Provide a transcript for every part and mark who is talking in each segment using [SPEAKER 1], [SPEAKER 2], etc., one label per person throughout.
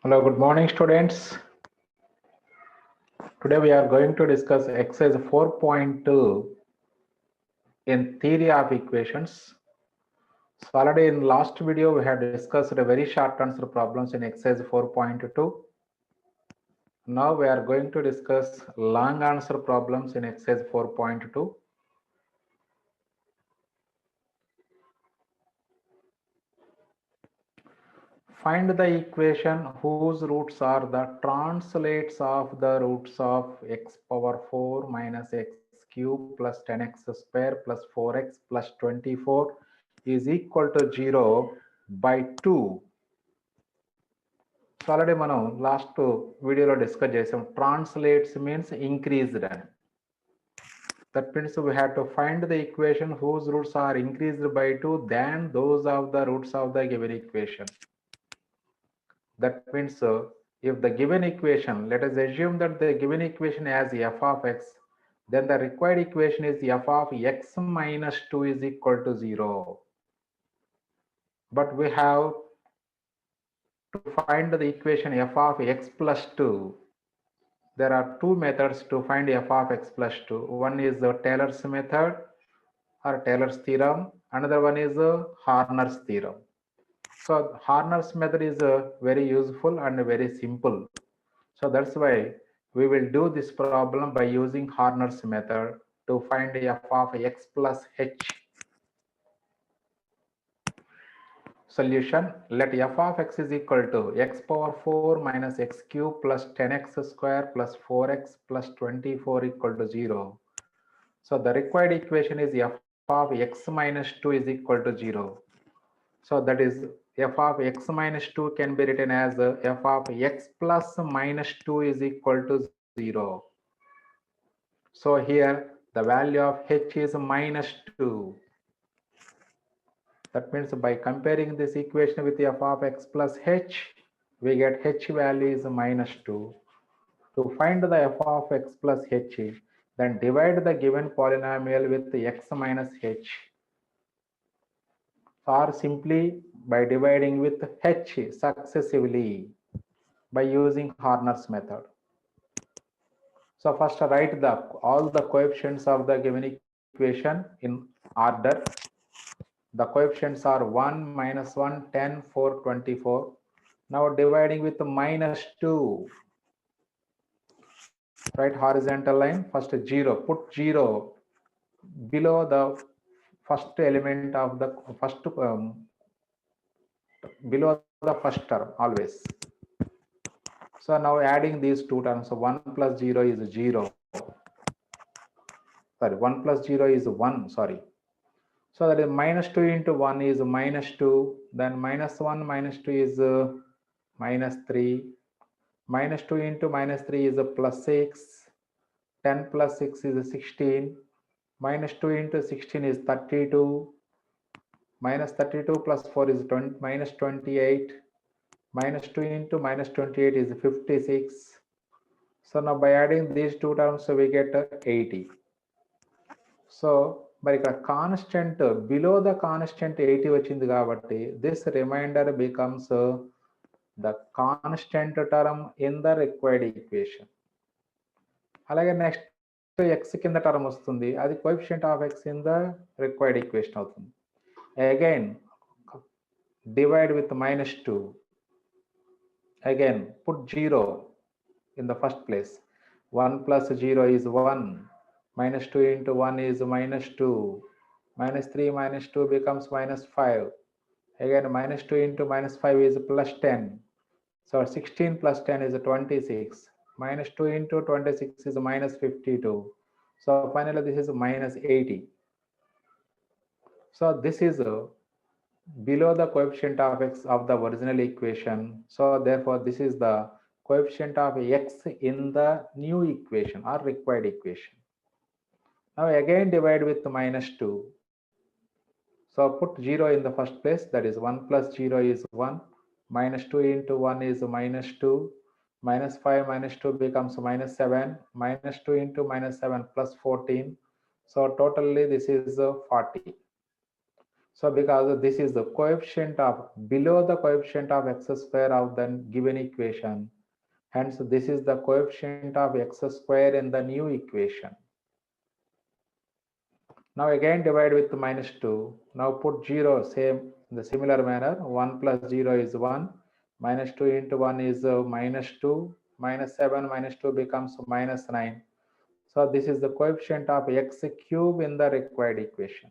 [SPEAKER 1] Hello, good morning, students. Today we are going to discuss exercise 4.2 in theory of equations. So already in last video we had discussed a very short answer problems in exercise 4.2. Now we are going to discuss long answer problems in exercise 4.2. Find the equation whose roots are the translates of the roots of x power 4 minus x cube plus 10x square plus 4x plus 24 is equal to 0 by 2. So already మనం last వీడియోలో discuss చేసాం. Translates means increased అని. That means we have to find the equation whose roots are increased by 2 than those of the roots of the given equation. That means if the given equation, let us assume that the given equation has f of x, then the required equation is f of x minus 2 is equal to 0. But we have to find the equation f of x plus 2. There are two methods to find f of x plus 2. One is the Taylor's method or Taylor's theorem. Another one is Horner's theorem. So Horner's method is very useful and very simple. So that's why we will do this problem by using Horner's method to find f of x plus h. Solution: let f of x is equal to x power 4 minus x cube plus 10x square plus 4x plus 24 equal to 0. So the required equation is f of x minus 2 is equal to 0. So that is f of x minus 2 can be written as f of x plus minus 2 is equal to 0. So here the value of h is minus 2. That means by comparing this equation with f of x plus h, we get h value is minus 2. To find the f of x plus h, then divide the given polynomial with x minus h, or simply by dividing with h successively by using Horner's method. So first write all the coefficients of the given equation in order. The coefficients are 1, minus 1, 10, 4, 24. Now dividing with minus 2. Write horizontal line, first 0, put 0 below the first element of the first below the first term always. So now adding these two terms, so 1 plus 0 is 0. Sorry, 1 plus 0 is 1, sorry. So that is minus 2 into 1 is minus 2, then minus 1 minus 2 is minus 3, minus 2 into minus 3 is plus 6, 10 plus 6 is 16, minus 2 into 16 is 32, minus 32 plus 4 is 20, minus 28, minus 2 into minus 28 is 56. So now by adding these two terms we get 80. So మరి ఇక్కడ constant below the constant 80 వచ్చింది కాబట్టి this reminder becomes the constant term in the required equation. అలాగే next x కింద term వస్తుంది, అది coefficient of x in the required equation అవుతుంది. Again divide with minus 2. Again put 0 in the first place. 1 plus 0 is 1. Minus 2 into 1 is minus 2. Minus 3 minus 2 becomes minus 5. Again minus 2 into minus 5 is plus 10. So 16 plus 10 is 26. Minus 2 into 26 is minus 52. So finally this is minus 80. So this is below the coefficient of x of the original equation. So therefore this is the coefficient of x in the new equation or required equation. Now again divide with minus 2. So put 0 in the first place, that is 1 plus 0 is 1. Minus 2 into 1 is minus 2. Minus 5 minus 2 becomes minus 7. Minus 2 into minus 7 plus 14. So totally this is 40. So because this is the coefficient of below the coefficient of x square of the given equation, hence this is the coefficient of x square in the new equation. Now again divide with minus 2. Now put 0 same in the similar manner. 1 plus 0 is 1. Minus 2 into 1 is minus 2. Minus 7 minus 2 becomes minus 9. So this is the coefficient of x cube in the required equation.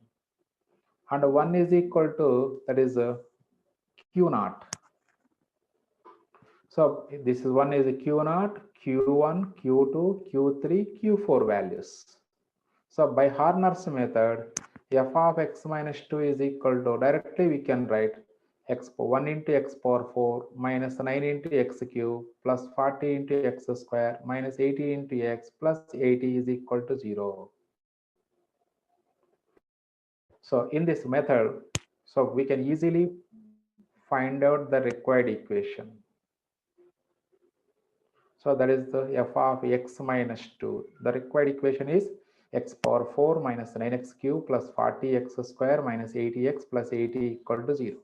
[SPEAKER 1] And 1 is equal to, that is q naught. So this is 1 is q naught, q1, q2, q3, q4 values. So by Horner's method, f of x minus 2 is equal to, directly we can write x 1 into x power 4 minus 9 into x cube plus 40 into x square minus 80 into x plus 80 is equal to 0. So in this method, so we can easily find out the required equation. So that is the f of x minus 2. The required equation is x power 4 minus 9x cube plus 40x square minus 80x plus 80 equal to 0.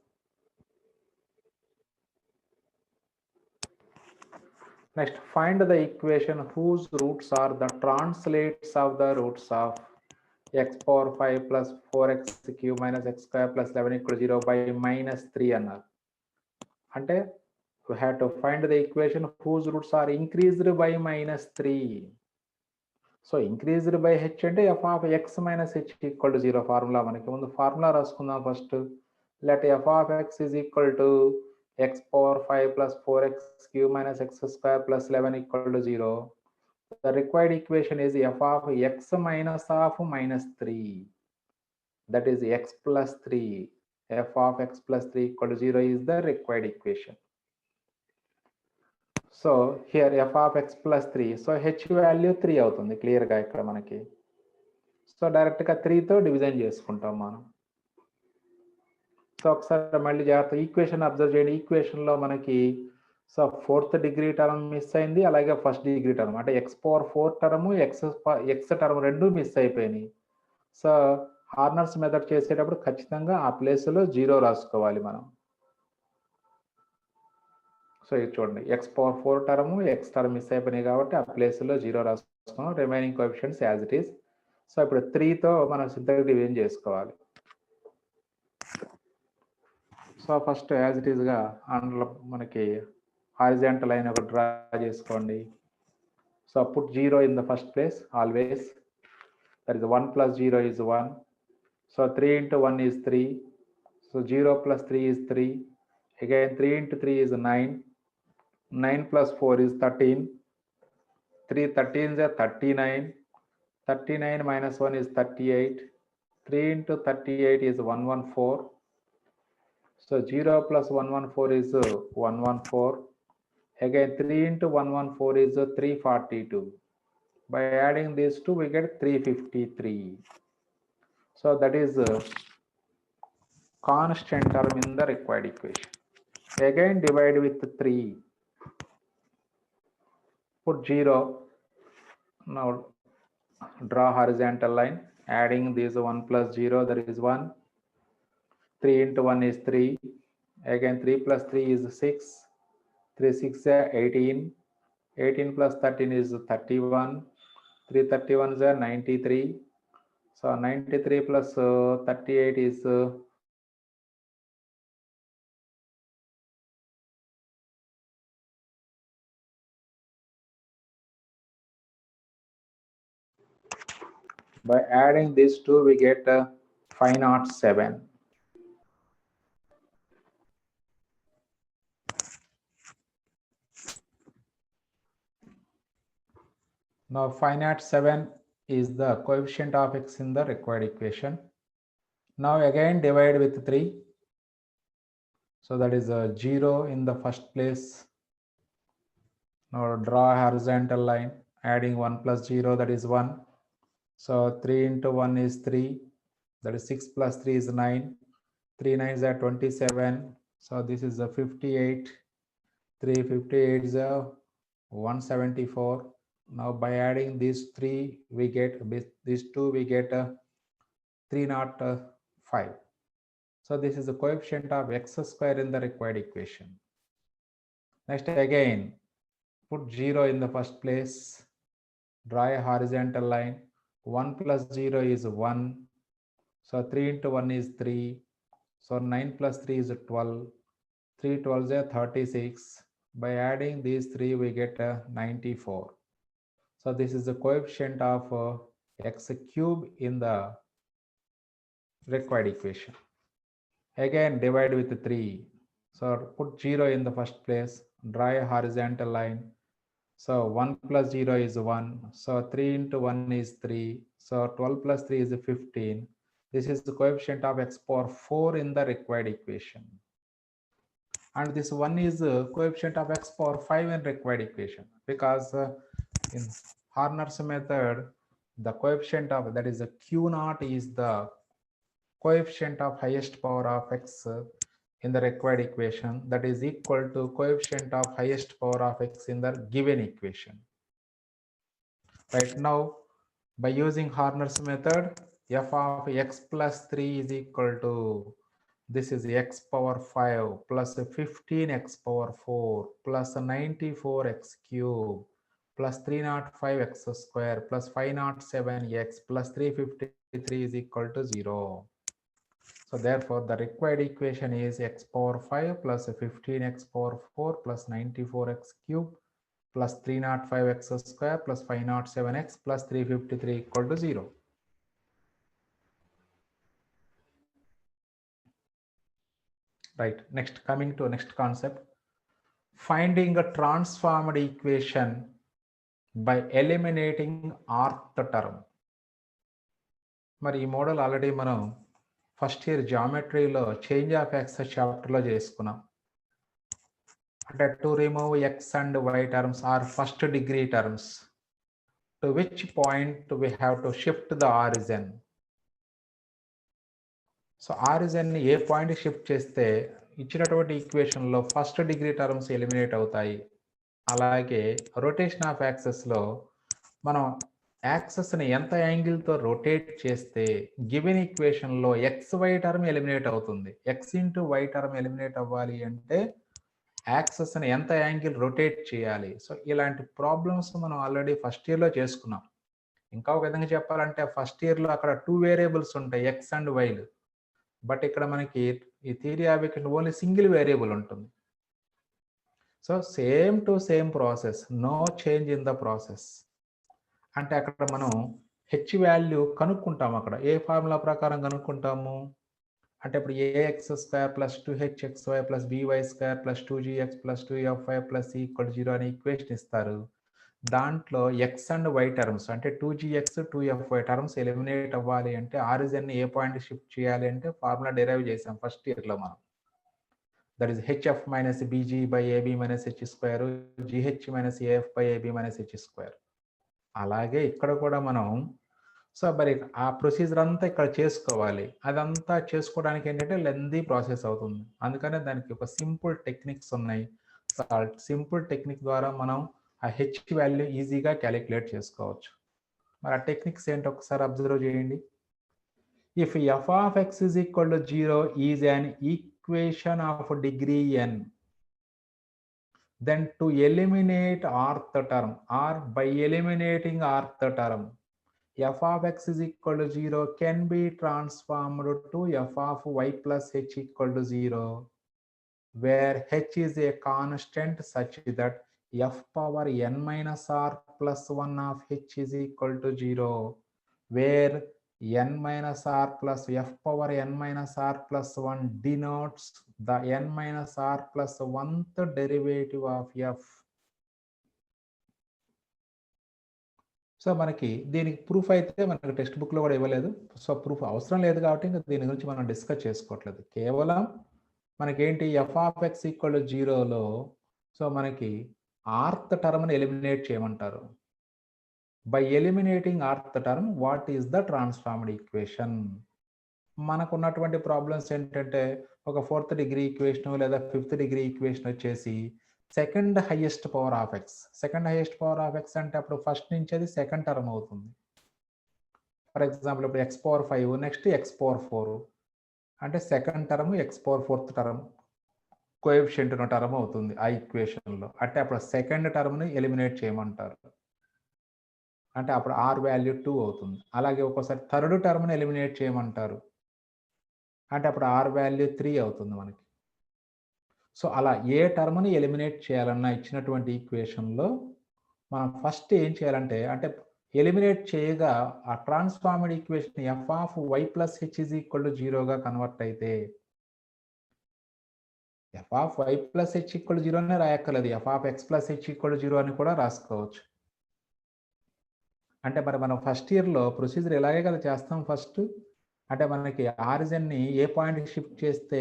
[SPEAKER 1] Next, find the equation whose roots are the translates of the roots of x power 5 plus 4x cube minus x square plus 11 equal to 0 by minus 3 అన్నారు. అంటే we have to find the equation whose roots are increased by minus 3. So increased by h అంటే f of x minus h equal to 0 formula. మనకి ముందు formula రాసుకుందాం first. Let f of x is equal to x power 5 plus 4x cube minus x square plus 11 equal to 0. The required equation is f of x minus of minus 3. That is x plus 3. f of x plus 3 equal to 0 is the required equation. So here F of X plus 3. So H value 3 అవుతుంది క్లియర్గా ఇక్కడ మనకి. So డైరెక్ట్గా 3తో division చేసుకుంటాం మనం. So ఒకసారి మళ్ళీ జాగ్రత్త ఈక్వేషన్ అబ్జర్వ్ చేయండి. ఈక్వేషన్లో మనకి so 4th degree term miss అయింది, అలాగే 1st డిగ్రీ టర్మ్ అంటే X power 4 term X term రెండు మిస్ అయిపోయినాయి. సో హార్నర్స్ మెథడ్ చేసేటప్పుడు ఖచ్చితంగా ఆ ప్లేస్లో 0 రాసుకోవాలి మనం. సో ఇది చూడండి, X power 4 term X term miss అయిపోయినాయి కాబట్టి ఆ ప్లేస్లో 0 రాసుకున్నాం. Remaining coefficients as it is. So ఇప్పుడు 3తో మనం సింథటిక్ డివిజన్ చేసుకోవాలి. సో ఫస్ట్ యాజ్ ఇట్ ఈస్గా అందులో మనకి హారిజాంటల్ లైన్ ఒకటి డ్రా చేసుకోండి. So put 0 in the first place always. That is 1 plus 0 is 1. So 3 into 1 is 3. So 0 plus 3 is 3. Again 3 into 3 is 9. 9 plus 4 is 13. 3 13s are 39. 39 minus 1 is 38. 3 into 38 is 114. So 0 plus 114 is 114. Again 3 into 114 is 342. By adding these two we get 353. So that is constant term in the required equation. Again divide with 3. Put 0. Now draw horizontal line. Adding this 1 plus 0, that is 1. 3 into 1 is 3. Again 3 plus 3 is 6. 3 6 are 18. 18 plus 13 is 31. 3 31s are 93. So 93 plus 38 is 507. By adding these two we get 507. Now 507 is the coefficient of x in the required equation. Now again divide with 3. So that is 0 in the first place. Now draw a horizontal line. Adding 1 plus 0, that is 1. So 3 into 1 is 3. That is 6 plus 3 is 9. 3 9s are 27. So this is a 58. 3 58 is a 174. Now by adding these three, we get these two, we get 305. So this is the coefficient of x square in the required equation. Next again, put 0 in the first place, draw a horizontal line. 1 plus 0 is 1. So 3 into 1 is 3. So 9 plus 3 is 12. 3 12s are 36. By adding these 3, we get 94. So this is the coefficient of x cube in the required equation. Again, divide with 3. So put 0 in the first place, draw a horizontal line. So 1 plus 0 is 1. So 3 into 1 is 3. So 12 plus 3 is 15. This is the coefficient of x power 4 in the required equation. And this 1 is the coefficient of x power 5 in required equation, because in Horner's method, the coefficient of, that is the q naught, is the coefficient of highest power of x in the required equation, that is equal to coefficient of highest power of x in the given equation. Right now, by using Horner's method, f of x plus 3 is equal to, this is x power 5 plus 15x power 4 plus 94x cube plus 305x square plus 507x plus 353 is equal to 0. So therefore, the required equation is x power 5 plus 15x power 4 plus 94x cube plus 305x square plus 507x plus 353 equal to 0. Right, next, coming to next concept, finding a transformed equation by eliminating rth term. మరి ఈ model already మనం first year జామెట్రీలో change of X చాప్టర్లో చేసుకున్నాం. అంటే to remove X and Y terms are first degree terms, to which point we have to shift the origin. So ఆరిజిన్ని ఏ point shift చేస్తే ఇచ్చినటువంటి ఈక్వేషన్లో ఫస్ట్ డిగ్రీ టర్మ్స్ ఎలిమినేట్ అవుతాయి. అలాగే రొటేషన్ ఆఫ్ యాక్సెస్లో మనం యాక్సెస్ని ఎంత యాంగిల్తో రొటేట్ చేస్తే గివెన్ ఈక్వేషన్లో ఎక్స్ వై టర్మ్ ఎలిమినేట్ అవుతుంది. X into Y term eliminate అవ్వాలి అంటే యాక్సెస్ని ఎంత యాంగిల్ రొటేట్ చేయాలి. సో ఇలాంటి ప్రాబ్లమ్స్ మనం ఆల్రెడీ ఫస్ట్ ఇయర్లో చేసుకున్నాం. ఇంకా ఒక విధంగా చెప్పాలంటే ఫస్ట్ ఇయర్లో అక్కడ 2 వేరియబుల్స్ ఉంటాయి, ఎక్స్ అండ్ వైలు. బట్ ఇక్కడ మనకి ఈ theory of equation only single variable ఉంటుంది. So same to same process, no change in the process. అంటే అక్కడ మనం హెచ్ వాల్యూ కనుక్కుంటాము. అక్కడ ఏ ఫార్ములా ప్రకారం కనుక్కుంటాము అంటే ఇప్పుడు a x square plus 2hxy plus b y square plus 2gx plus 2fy plus equal 0 అనే ఈక్వేషన్ ఇస్తారు. దాంట్లో ఎక్స్ అండ్ వై టర్మ్స్ అంటే 2gx 2fy టర్మ్స్ ఎలిమినేట్ అవ్వాలి అంటే ఆరిజిన్ ఏ పాయింట్ షిఫ్ట్ చేయాలి అంటే ఫార్ములా డెరైవ్ చేసాం ఫస్ట్ ఇయర్లో మనం. That is hf minus bg by ab minus h square gh minus af by ab minus h square. అలాగే ఇక్కడ కూడా మనం సో మరి ఆ ప్రొసీజర్ అంతా ఇక్కడ చేసుకోవాలి. అదంతా చేసుకోవడానికి ఏంటంటే లెందీ ప్రాసెస్ అవుతుంది. అందుకనే దానికి ఒక సింపుల్ టెక్నిక్స్ ఉన్నాయి. సో ఆ సింపుల్ టెక్నిక్ ద్వారా మనం ఆ హెచ్ వాల్యూ ఈజీగా క్యాలిక్యులేట్ చేసుకోవచ్చు. మరి ఆ టెక్నిక్స్ ఏంటో ఒకసారి అబ్జర్వ్ చేయండి. If f of x is equal to 0 is an equation of degree n, then to eliminate rth term or by eliminating rth term, f of x is equal to 0 can be transformed to f of y plus h equal to 0, where h is a constant such that f power n minus r plus 1 of h is equal to 0, where n minus r plus f power n minus r plus 1 denotes the n minus r plus 1th derivative of f. So మనకి దీనికి proof అయితే మనకి text బుక్లో కూడా ఇవ్వలేదు. So proof అవసరం లేదు కాబట్టి ఇంకా దీని గురించి మనం డిస్కస్ చేసుకోవట్లేదు. కేవలం మనకేంటి F of X equal to 0లో సో మనకి ఆర్త్ టర్మ్ని ఎలిమినేట్ చేయమంటారు. By eliminating rth term what is the transformed equation. మనకు ఉన్నటువంటి ప్రాబ్లమ్స్ ఏంటంటే ఒక 4th డిగ్రీ ఈక్వేషన్ లేదా 5th డిగ్రీ ఈక్వేషన్ వచ్చేసి second highest power of X. Second highest power of X అంటే అప్పుడు ఫస్ట్ నుంచి అది సెకండ్ టర్మ్ అవుతుంది. ఫర్ ఎగ్జాంపుల్ ఇప్పుడు x power 5 next x power 4 అంటే second term X power fourth term coefficient ఉన్న టర్మ్ అవుతుంది ఆ ఈక్వేషన్లో. అంటే అప్పుడు సెకండ్ టర్మ్ని ఎలిమినేట్ చేయమంటారు. అంటే అప్పుడు ఆర్ వాల్యూ 2 అవుతుంది. అలాగే ఒక్కోసారి థర్డ్ టర్మ్ని ఎలిమినేట్ చేయమంటారు. అంటే అప్పుడు ఆర్ వాల్యూ 3 అవుతుంది మనకి. సో అలా ఏ టర్మ్ని ఎలిమినేట్ చేయాలన్నా ఇచ్చినటువంటి ఈక్వేషన్లో మనం ఫస్ట్ ఏం చేయాలంటే, అంటే ఎలిమినేట్ చేయగా ఆ transformed equation F of why plus H is equal to 0గా కన్వర్ట్ అయితే F of why plus H equal 0 అనే రాయక్కర్లేదు, F of X plus H equal 0 అని కూడా రాసుకోవచ్చు. అంటే మరి మనం ఫస్ట్ ఇయర్లో ప్రొసీజర్ ఇలాగే కదా చేస్తాం ఫస్ట్. అంటే మనకి ఆరిజిన్ని ఏ పాయింట్కి షిఫ్ట్ చేస్తే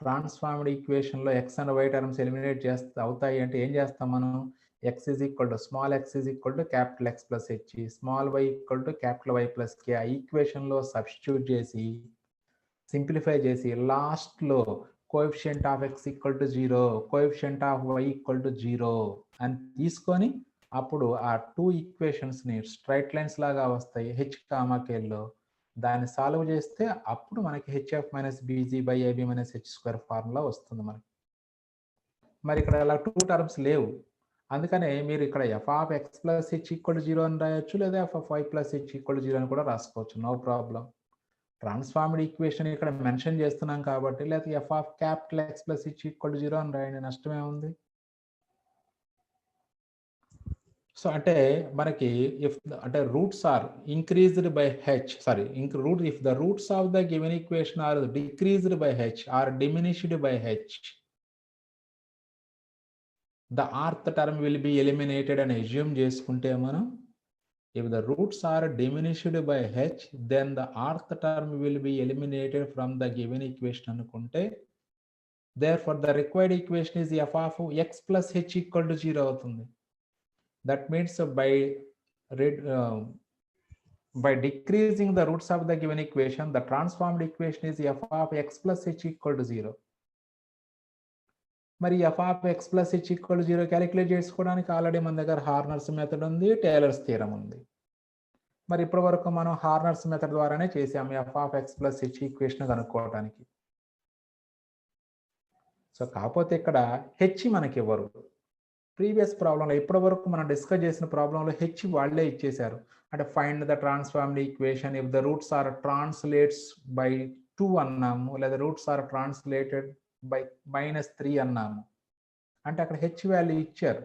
[SPEAKER 1] ట్రాన్స్ఫార్మ్డ్ ఈక్వేషన్లో X and Y terms eliminate అవుతాయి అంటే ఏం చేస్తాం మనం? X is equal to small X is equal to capital X plus H, small Y equal to capital Y plus K ఆ ఈక్వేషన్లో సబ్స్టిట్యూట్ చేసి సింప్లిఫై చేసి లాస్ట్లో coefficient of X equal to 0, coefficient of Y equal to 0 అని తీసుకొని అప్పుడు ఆ 2 ఈక్వేషన్స్ని straight lines లాగా వస్తాయి హెచ్ కామా కేల్లో. దాన్ని సాల్వ్ చేస్తే అప్పుడు మనకి h f minus b g by a b minus h square formula వస్తుంది మనకి. మరి ఇక్కడ అలా 2 టర్మ్స్ లేవు, అందుకనే మీరు ఇక్కడ f of X plus H equal to 0 అని రాయొచ్చు, లేదా f of why plus H equal to 0 అని కూడా రాసుకోవచ్చు, నో ప్రాబ్లం. ట్రాన్స్ఫార్మ్డ్ ఈక్వేషన్ ఇక్కడ మెన్షన్ చేస్తున్నాం కాబట్టి, లేదా f of capital X plus H equal to 0 అని రాయండి, నష్టమే ఉంది. సో అంటే మనకి ఇఫ్ అంటే roots are increased by H sorry root if the roots of the given equation are decreased by H or diminished by H, the rth term will be eliminated అని assume చేసుకుంటే మనం, if the roots are diminished by h then the rth term will be eliminated from the given equation అనుకుంటే, therefore the required equation is f of x plus h equal to 0 అవుతుంది. That means by decreasing the roots of the given equation, the transformed equation is f of x plus h equal to 0. మరి f of x plus h equal to 0 calculate చేసుకోవడానికి already మన దగ్గర Horner's method ఉంది, tailors theorem ఉంది. మరి ఇప్పటి వరకు మనం హార్నర్స్ మెథడ్ ద్వారానే చేసాము F of X plus H equation కనుక్కోవడానికి. సో కాకపోతే ఇక్కడ హెచ్ మనకి ఇవ్వరు. ప్రీవియస్ ప్రాబ్లంలో ఇప్పటి వరకు మనం డిస్కస్ చేసిన ప్రాబ్లంలో హెచ్ వాళ్ళే ఇచ్చేశారు. అంటే find the transformed equation if the roots are translates by 2 అన్నాము, లేదా రూట్స్ ఆర్ ట్రాన్స్లేటెడ్ బై -3 అన్నాము. అంటే అక్కడ హెచ్ వాల్యూ ఇచ్చారు,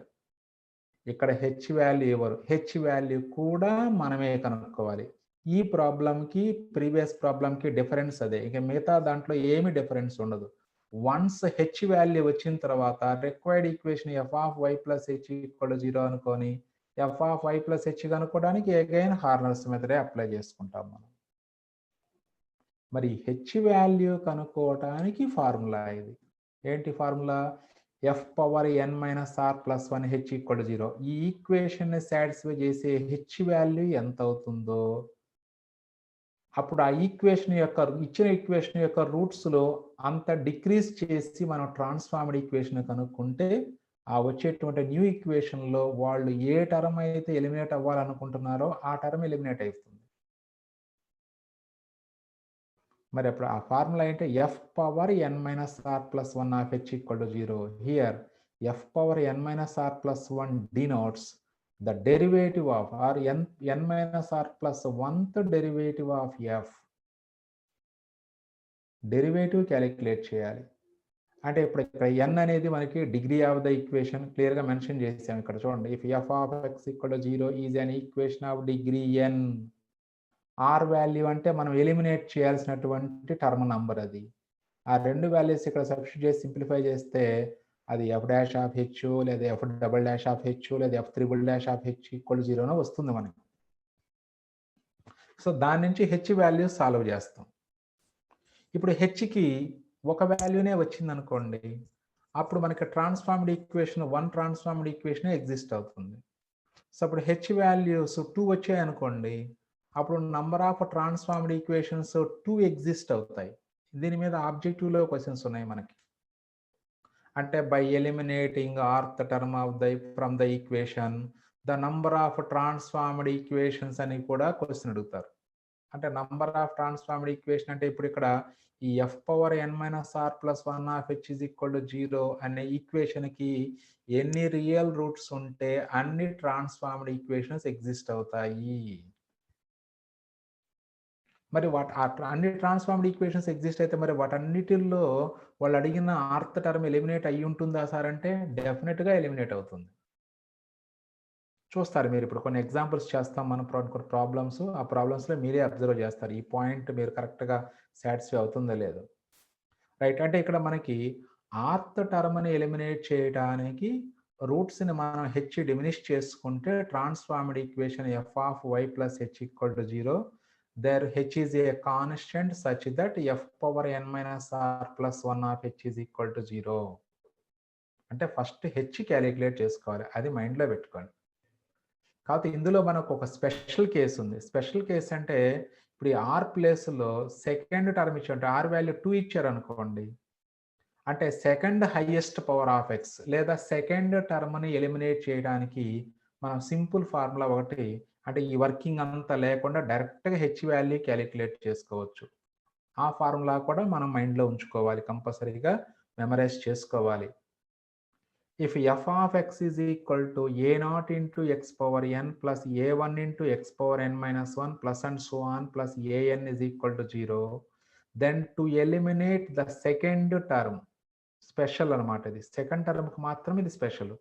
[SPEAKER 1] ఇక్కడ హెచ్ వాల్యూ ఇవ్వరు. హెచ్ వాల్యూ కూడా మనమే కనుక్కోవాలి. ఈ ప్రాబ్లంకి ప్రీవియస్ ప్రాబ్లంకి డిఫరెన్స్ అదే, ఇక మిగతా దాంట్లో ఏమి డిఫరెన్స్ ఉండదు. వన్స్ హెచ్ వాల్యూ వచ్చిన తర్వాత required equation F of why plus H equal to 0 అనుకొని f of why plus h కనుక్కోవడానికి అగైన్ హార్నర్స్ మెథడే అప్లై చేసుకుంటాం మనం. మరి హెచ్ వాల్యూ కనుక్కోవటానికి ఫార్ములా ఇది. ఏంటి formula? F power N minus are plus 1 h equal to 0. ఈ ఈక్వేషన్ ని సాటిస్ఫై చేసే హెచ్ వాల్యూ ఎంత అవుతుందో అప్పుడు ఆ ఈక్వేషన్ యొక్క ఇచ్చిన ఈక్వేషన్ యొక్క రూట్స్ లో అంత డిక్రీజ్ చేసి మనం ట్రాన్స్ఫార్మ్డ్ ఈక్వేషన్ కనుక్కుంటే ఆ వచ్చేటువంటి న్యూ ఈక్వేషన్ లో వాళ్ళు ఏ టర్మ్ అయితే ఎలిమినేట్ అవ్వాలనుకుంటున్నారో ఆ టర్మ్ ఎలిమినేట్ అవుతుంది. మరి అప్పుడు ఆ ఫార్ములా ఏంటి? F power N minus are plus 1 of H equal to 0. Here f power N minus are plus 1 denotes the derivative of or n minus r plus 1th derivative of f. Derivative calculate చేయాలి. అంటే ఇప్పుడు ఇక్కడ n అనేది మనకి degree of the equation clear గా mention చేసాం. ఇక్కడ చూడండి, if f of x equal to 0 is an equation of degree n. r value అంటే మనం ఎలిమినేట్ చేయాల్సినటువంటి టర్మ్ నంబర్ అది. ఆ రెండు వాల్యూస్ ఇక్కడ సబ్స్టిట్యూట్ చేసి సింప్లిఫై చేస్తే అది ఎఫ్ డాష్ ఆఫ్ హెచ్ లేదా F double dash of H లేదా F triple dash of H equal 0 వస్తుంది మనకి. సో దాని నుంచి హెచ్ వాల్యూ సాల్వ్ చేస్తాం. ఇప్పుడు హెచ్కి ఒక వాల్యూనే వచ్చింది అనుకోండి, అప్పుడు మనకి transformed equation 1 transformed equation exist అవుతుంది. సో అప్పుడు హెచ్ వాల్యూస్ 2 వచ్చాయి అనుకోండి, అప్పుడు number of transformed equations 2 exist అవుతాయి. దీని మీద ఆబ్జెక్టివ్లో క్వశ్చన్స్ ఉన్నాయి మనకి. అంటే by eliminating rth term of from the equation the number of transformed equations అని కూడా క్వశ్చన్ అడుగుతారు. అంటే నంబర్ ఆఫ్ ట్రాన్స్ఫార్మ్డ్ ఈక్వేషన్ అంటే ఇప్పుడు ఇక్కడ ఈ f power N minus are plus 1 of H is equal to 0 అనే ఈక్వేషన్కి ఎన్ని రియల్ రూట్స్ ఉంటే అన్ని ట్రాన్స్ఫార్మ్డ్ ఈక్వేషన్స్ ఎగ్జిస్ట్ అవుతాయి. మరి అన్ని ట్రాన్స్ఫార్మ్డ్ ఈక్వేషన్స్ ఎగ్జిస్ట్ అయితే మరి వాటన్నిటిల్లో వాళ్ళు అడిగిన ఆర్త్ టర్మ్ ఎలిమినేట్ అయ్యి ఉంటుందా సార్ అంటే డెఫినెట్గా ఎలిమినేట్ అవుతుంది. చూస్తారు మీరు ఇప్పుడు కొన్ని ఎగ్జాంపుల్స్ చేస్తాం మనం కొన్ని ప్రాబ్లమ్స్, ఆ ప్రాబ్లమ్స్లో మీరే అబ్జర్వ్ చేస్తారు ఈ పాయింట్ మీరు కరెక్ట్గా సాటిస్ఫై అవుతుందో లేదో. రైట్, అంటే ఇక్కడ మనకి ఆర్త్ టర్మ్ని ఎలిమినేట్ చేయడానికి రూట్స్ని మనం హెచ్ డిమినిష్ చేసుకుంటే transformed equation F of why plus H equal to 0 there h is a constant such that f power n minus r plus 1 of h is equal to 0. అంటే first H calculate చేసుకోవాలి, అది మైండ్లో పెట్టుకోండి. కాకపోతే ఇందులో మనకు ఒక స్పెషల్ కేసు ఉంది. స్పెషల్ కేసు అంటే ఇప్పుడు ఈ ఆర్ ప్లేస్లో సెకండ్ టర్మ్ ఇచ్చారు, ఆర్ వాల్యూ 2 ఇచ్చారు అనుకోండి, అంటే second highest power of X లేదా సెకండ్ టర్మ్ని ఎలిమినేట్ చేయడానికి మనం సింపుల్ ఫార్ములా ఒకటి, అంటే ఈ వర్కింగ్ అంతా లేకుండా డైరెక్ట్గా హెచ్ వాల్యూ క్యాలిక్యులేట్ చేసుకోవచ్చు. ఆ ఫార్ములా కూడా మనం మైండ్లో ఉంచుకోవాలి, కంపల్సరీగా మెమరైజ్ చేసుకోవాలి. If F of X is equal to A naught into X power N plus A one into X power N minus 1 plus and so on plus A N is equal to 0, then to eliminate the second term, special అనమాట ఇది, second టర్మ్కి మాత్రం ఇది special.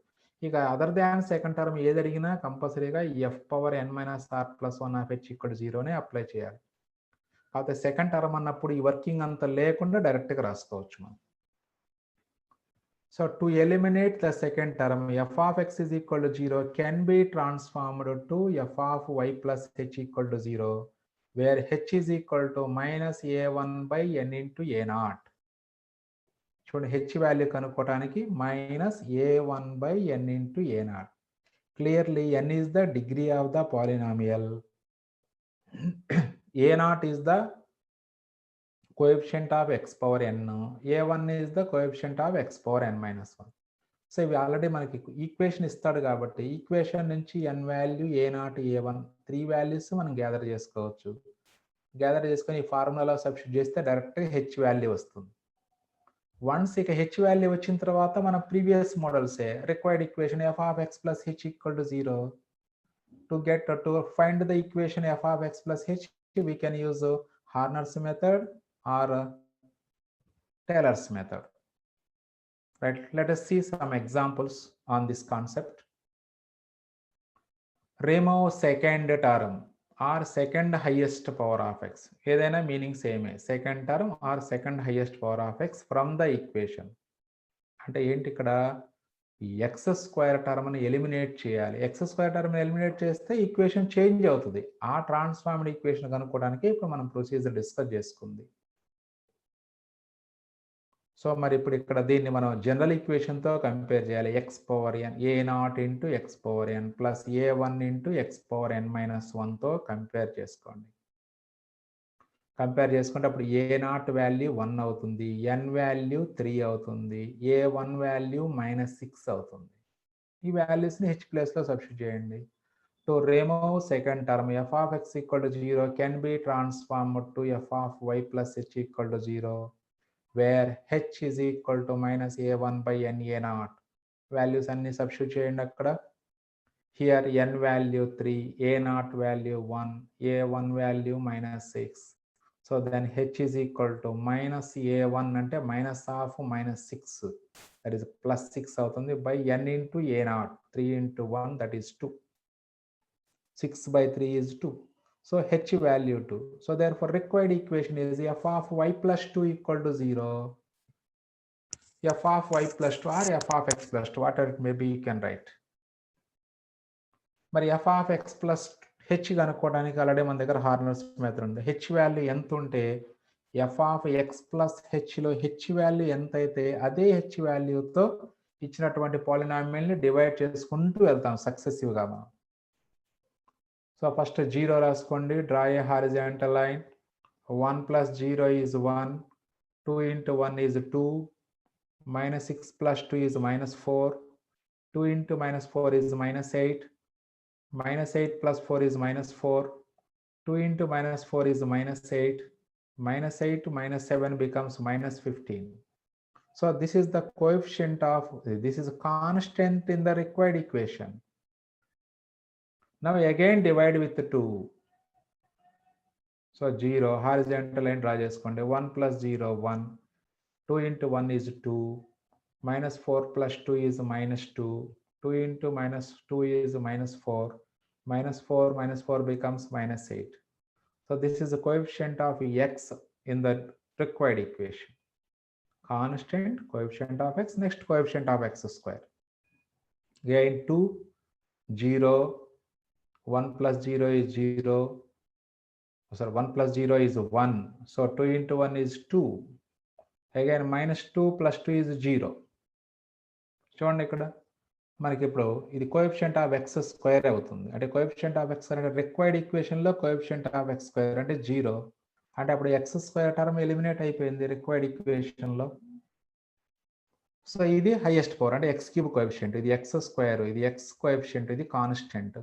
[SPEAKER 1] ఇక other than second term ఏది అడిగినా కంపల్సరీగా f power N minus are plus 1 of h ఇక్కడ 0నే అప్లై చేయాలి. కాకపోతే సెకండ్ టర్మ్ అన్నప్పుడు ఈ వర్కింగ్ అంతా లేకుండా డైరెక్ట్గా రాసుకోవచ్చు మనం. So to eliminate the second term F of X is equal to 0 can be transformed to F of why plus H equal to 0 where H is equal to minus A one by N into A naught. చూడండి, H value కనుక్కోవడానికి minus A one by N into A naught. Clearly N is the degree of the polynomial, A naught is the coefficient of X power N, ఏ1 is the coefficient of X power N minus 1. So ఇవి already మనకి equation ఇస్తాడు కాబట్టి ఈక్వేషన్ నుంచి N value A naught A one 3 values మనం gather చేసుకోవచ్చు. Gather చేసుకొని ఈ ఫార్ములాలో సబ్స్టిట్యూట్ చేస్తే డైరెక్ట్గా హెచ్ వాల్యూ వస్తుంది. వన్స్ ఇక హెచ్ వాల్యూ వచ్చిన తర్వాత మన ప్రీవియస్ మోడల్సే required equation F of X plus H equal to 0. To find the equation F of X plus H we can use Horner's method or tailors method. Right, let us see some examples on this concept. Remove second term or second highest power of x, ఏదైనా meaning సేమే, second term are second highest power of X from the equation. అంటే ఏంటి, ఇక్కడ X square టర్మ్ని eliminate చేయాలి. X square టర్మ్ని eliminate చేస్తే equation change అవుతుంది. ఆ transformed equation కనుక్కోవడానికి ఇప్పుడు మనం ప్రొసీజర్ డిస్కస్ చేసుకుంది. సో మరి ఇప్పుడు ఇక్కడ దీన్ని మనం జనరల్ ఈక్వేషన్తో కంపేర్ చేయాలి. X power N A naught into X power N plus A one into X power N minus 1తో కంపేర్ చేసుకోండి. కంపేర్ చేసుకుంటే అప్పుడు ఏ నాట్ వాల్యూ 1 అవుతుంది, ఎన్ వాల్యూ 3 అవుతుంది, ఏ1 వాల్యూ -6 అవుతుంది. ఈ వాల్యూస్ని హెచ్ ప్లేస్లో సబ్స్టిట్యూట్ చేయండి. To remove second term F of X equal to 0 can be transformed to F of why plus H equal to 0 where h is equal to minus a1 by n a naught. Values అన్ని substitute చేయండి అక్కడ. Here n value 3, a naught value 1, a1 value -6. So then h is equal to minus a1 అంటే minus of -6, that is plus 6 అవుతుంది, by n into a naught, 3 into 1 that is 2. 6 by 3 is 2. So h value 2. So therefore required equation is f of y plus 2 equal to 0. F of y plus 2 or f of x plus 2, whatever it may be, you can write. మరి f of x plus h కనుక్కోవడానికి already మన దగ్గర Horner's method ఉంది. H value ఎంత ఉంటే f of x plus hలో H value ఎంత అయితే అదే హెచ్ వాల్యూతో ఇచ్చినటువంటి పాలినామియల్ని డివైడ్ చేసుకుంటూ వెళ్తాం సక్సెసివ్గా మనం. సో ఫస్ట్ 0 రాసుకోండి, draw A horizontal line. 1 plus 0 is 1, 2 into 1 is 2, -6 plus 2 is -4, 2 into -4 is -8, -8 plus 4 is -4, 2 into -4 is -8, minus 8 minus 7 becomes minus 15. So this is the coefficient of, this is a constant in the required equation. Now again divide with 2. So 0, horizontal line draw చేసుకుంటే 1 plus 0, 1. 2 into 1 is 2. Minus 4 plus 2 is minus 2. 2 into minus 2 is minus 4. Minus 4 becomes minus 8. So this is the coefficient of x in the required equation. Constant, coefficient of x, next coefficient of x square. Again 2, 0, 1 plus 0 is 0. Sorry, 1 plus 0 is 1. So 2 into 1 is 2. Again minus 2 plus 2 is 0. చూడండి ఇక్కడ మనకి ఇప్పుడు ఇది coefficient of X square అవుతుంది. అంటే coefficient of X అంటే required ఈక్వేషన్లో coefficient of X square అంటే 0. అంటే అప్పుడు ఎక్స్ స్క్వేర్ టర్మ్ ఎలిమినేట్ అయిపోయింది రిక్వైర్డ్ ఈక్వేషన్లో. సో ఇది హైయెస్ట్ పవర్ అంటే ఎక్స్ క్యూబ్ కోఎఫిషియంట్, ఇది ఎక్స్ స్క్వేర్, ఇది ఎక్స్ కోఎఫిషియంట్, ఇది constant.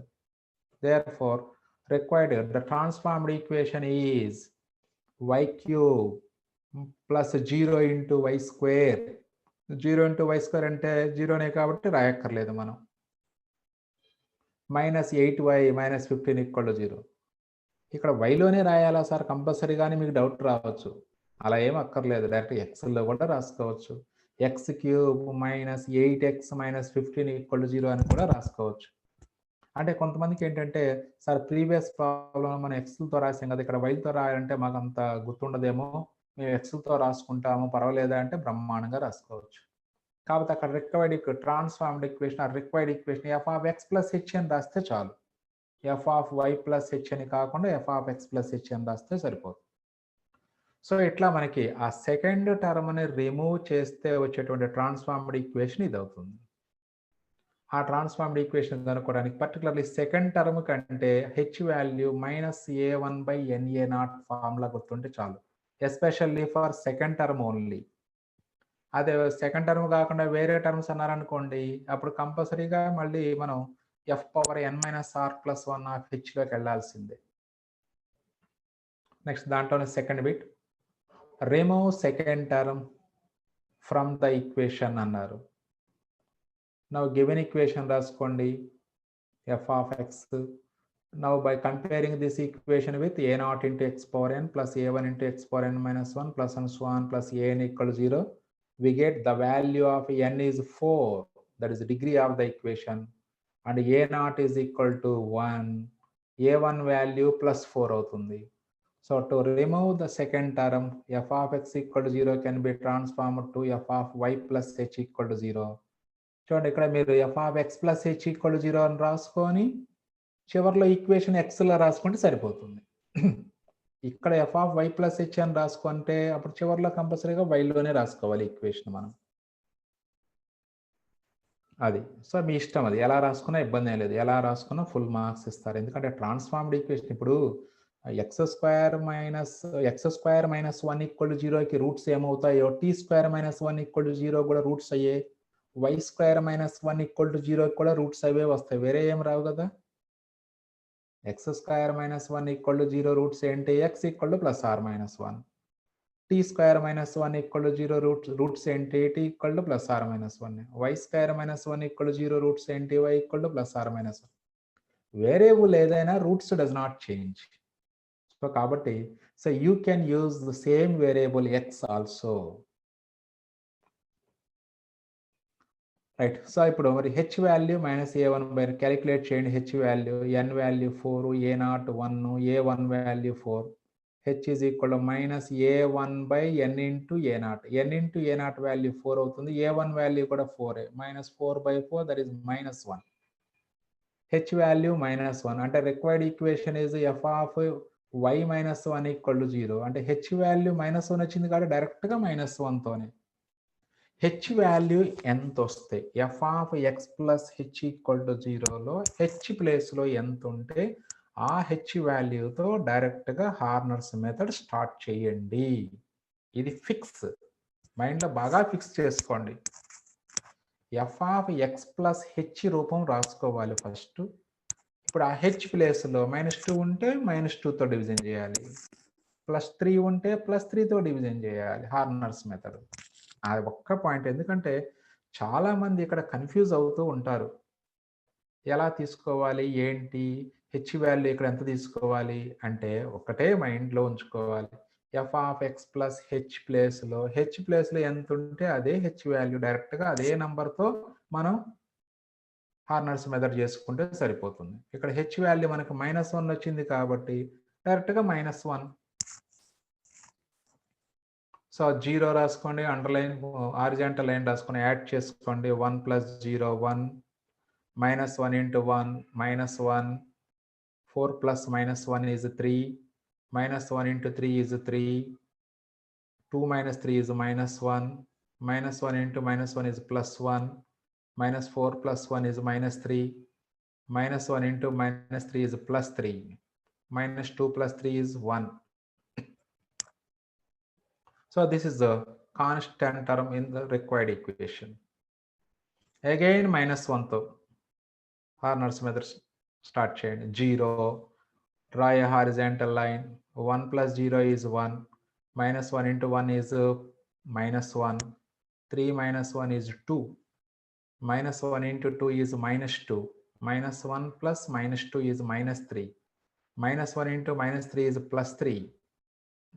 [SPEAKER 1] Therefore required the transformed equation is y cube plus 0 into y square. 0 into y square అంటే 0నే కాబట్టి రాయక్కర్లేదు మనం. minus 8y minus 15 equal to 0. ఇక్కడ వైలోనే రాయాలా sir కంపల్సరీగానే మీకు doubt రావచ్చు. అలా ఏం అక్కర్లేదు, డైరెక్ట్ ఎక్స్లో కూడా రాసుకోవచ్చు. X cube minus 8x minus 15 equal to 0 అని కూడా రాసుకోవచ్చు. అంటే కొంతమందికి ఏంటంటే సార్ ప్రీవియస్ ప్రాబ్లం మనం ఎక్స్లతో రాసాం కదా, ఇక్కడ వైతో రాయాలంటే మాకు అంత గుర్తుండదేమో, మేము ఎక్స్లతో రాసుకుంటాము పర్వాలేదా అంటే బ్రహ్మాండంగా రాసుకోవచ్చు. కాబట్టి అక్కడ రిక్వైర్డ్ ట్రాన్స్ఫార్మ్డ్ ఈక్వేషన్, ఆ required equation F of X plus H అని రాస్తే చాలు. F of why plus H అని కాకుండా f of X plus H అని రాస్తే సరిపోతుంది. సో ఇట్లా మనకి ఆ సెకండ్ టర్మ్ని రిమూవ్ చేస్తే వచ్చేటువంటి ట్రాన్స్ఫార్మ్డ్ ఈక్వేషన్ ఇది అవుతుంది. ఆ ట్రాన్స్ఫార్మ్డ్ ఈక్వేషన్ కనుక్కోవడానికి పర్టికులర్లీ సెకండ్ టర్మ్ కంటే H value minus a1 by na0 formula గుర్తుంటే చాలు, especially for second term only. అదే సెకండ్ టర్మ్ కాకుండా వేరే టర్మ్స్ అన్నారనుకోండి, అప్పుడు కంపల్సరీగా మళ్ళీ మనం F power n minus are plus 1 of హెచ్లోకి వెళ్ళాల్సిందే. నెక్స్ట్ దాంట్లోనే second bit, remove second term from the equation అన్నారు. Now given equation రాసుకోండి f of x. Now by comparing this equation with a0 into x power n plus a1 into x power n minus 1 plus and so on plus an equal to 0, we get the value of n is 4, that is the degree of the equation, and a0 is equal to 1, a1 value plus 4 అవుతుంది. So to remove the second term, f of x equal to 0 can be transformed to f of y plus h equal to 0. చూడండి ఇక్కడ మీరు f of X plus H equal 0 అని రాసుకొని చివరిలో equation ఎక్స్లో రాసుకుంటే సరిపోతుంది. ఇక్కడ f of why plus H అని రాసుకుంటే అప్పుడు చివరిలో కంపల్సరీగా వైలోనే రాసుకోవాలి ఈక్వేషన్ మనం. అది సో మీ ఇష్టం, అది ఎలా రాసుకున్నా ఇబ్బంది ఏం లేదు, ఎలా రాసుకున్నా ఫుల్ మార్క్స్ ఇస్తారు. ఎందుకంటే ట్రాన్స్ఫార్మ్డ్ ఈక్వేషన్ ఇప్పుడు ఎక్స్ స్క్వేర్ మైనస్ 1 ఈక్వల్ 0కి రూట్స్ ఏమవుతాయో టీ స్క్వేర్ మైనస్ 1 ఈక్వల్ 0 కూడా రూట్స్ అయ్యే, y square minus 1 equal to 0 కూడా రూట్స్ అవే వస్తాయి, వేరే ఏం రావు కదా. X square minus 1 equal to 0 roots ఏంటి, X equal to plus or minus 1. T square minus 1 equal to 0 roots ఏంటి, T equal to plus or minus 1. Y square minus 1 equal to 0 roots ఏంటి, Y equal to plus or minus 1. Variable ఏదైనా roots does not change. So కాబట్టి so you can use the same variable X also. Right. So ఇప్పుడు మరి H value minus a1 by calculate చేయండి. H value n value 4, a0 1, a1 value 4. H is equal to minus a1 by n into a0. n into a0 value 4 అవుతుంది, a1 value కూడా 4, minus 4 by 4 that is minus 1. H value minus 1 అంటే required equation is f of y minus 1 equal to 0. అంటే H value minus 1 వచ్చింది కాబట్టి డైరెక్ట్గా minus 1తోనే. H value ఎంత వస్తే F of X plus H equal to 0లో H ప్లేస్లో ఎంత ఉంటే ఆ హెచ్ వాల్యూతో డైరెక్ట్గా హార్నర్స్ మెథడ్ స్టార్ట్ చేయండి. ఇది ఫిక్స్, మైండ్లో బాగా ఫిక్స్ చేసుకోండి. F of X plus H రూపం రాసుకోవాలి ఫస్ట్. ఇప్పుడు ఆ హెచ్ ప్లేస్లో -2 ఉంటే -2తో డివిజన్ చేయాలి. +3 ఉంటే +3తో డివిజన్ చేయాలి హార్నర్స్ మెథడ్. అది ఒక్క పాయింట్. ఎందుకంటే చాలామంది ఇక్కడ కన్ఫ్యూజ్ అవుతూ ఉంటారు. ఎలా తీసుకోవాలి ఏంటి, హెచ్ వాల్యూ ఇక్కడ ఎంత తీసుకోవాలి అంటే ఒకటే మైండ్లో ఉంచుకోవాలి. f(x) ప్లస్ హెచ్ ప్లేస్లో ఎంత ఉంటే అదే హెచ్ వాల్యూ, డైరెక్ట్గా అదే నంబర్తో మనం హార్నర్స్ మెథడ్ చేసుకుంటే సరిపోతుంది. ఇక్కడ హెచ్ వాల్యూ మనకు -1 వచ్చింది కాబట్టి డైరెక్ట్గా -1. సో 0 రాసుకోండి, అండర్లైన్ హారిజాంటల్ లైన్ రాసుకొని యాడ్ చేసుకోండి. 1 + 0 1, -1 into 1 -1, 4 plus -1 is 3, -1 into 3 is 3, 2 minus 3 is -1, -1 into -1 is +1, -4 plus 1 is -3, -1 into -3 is +3, -2 plus 3 is 1. So this is the constant term in the required equation. Again -1 తో Horner's method start చేయండి. 0, draw a horizontal line. 1 plus 0 is 1, -1 into 1 is -1, 3 minus 1 is 2, -1 into 2 is -2, -1 plus -2 is -3, -1 into -3 is +3.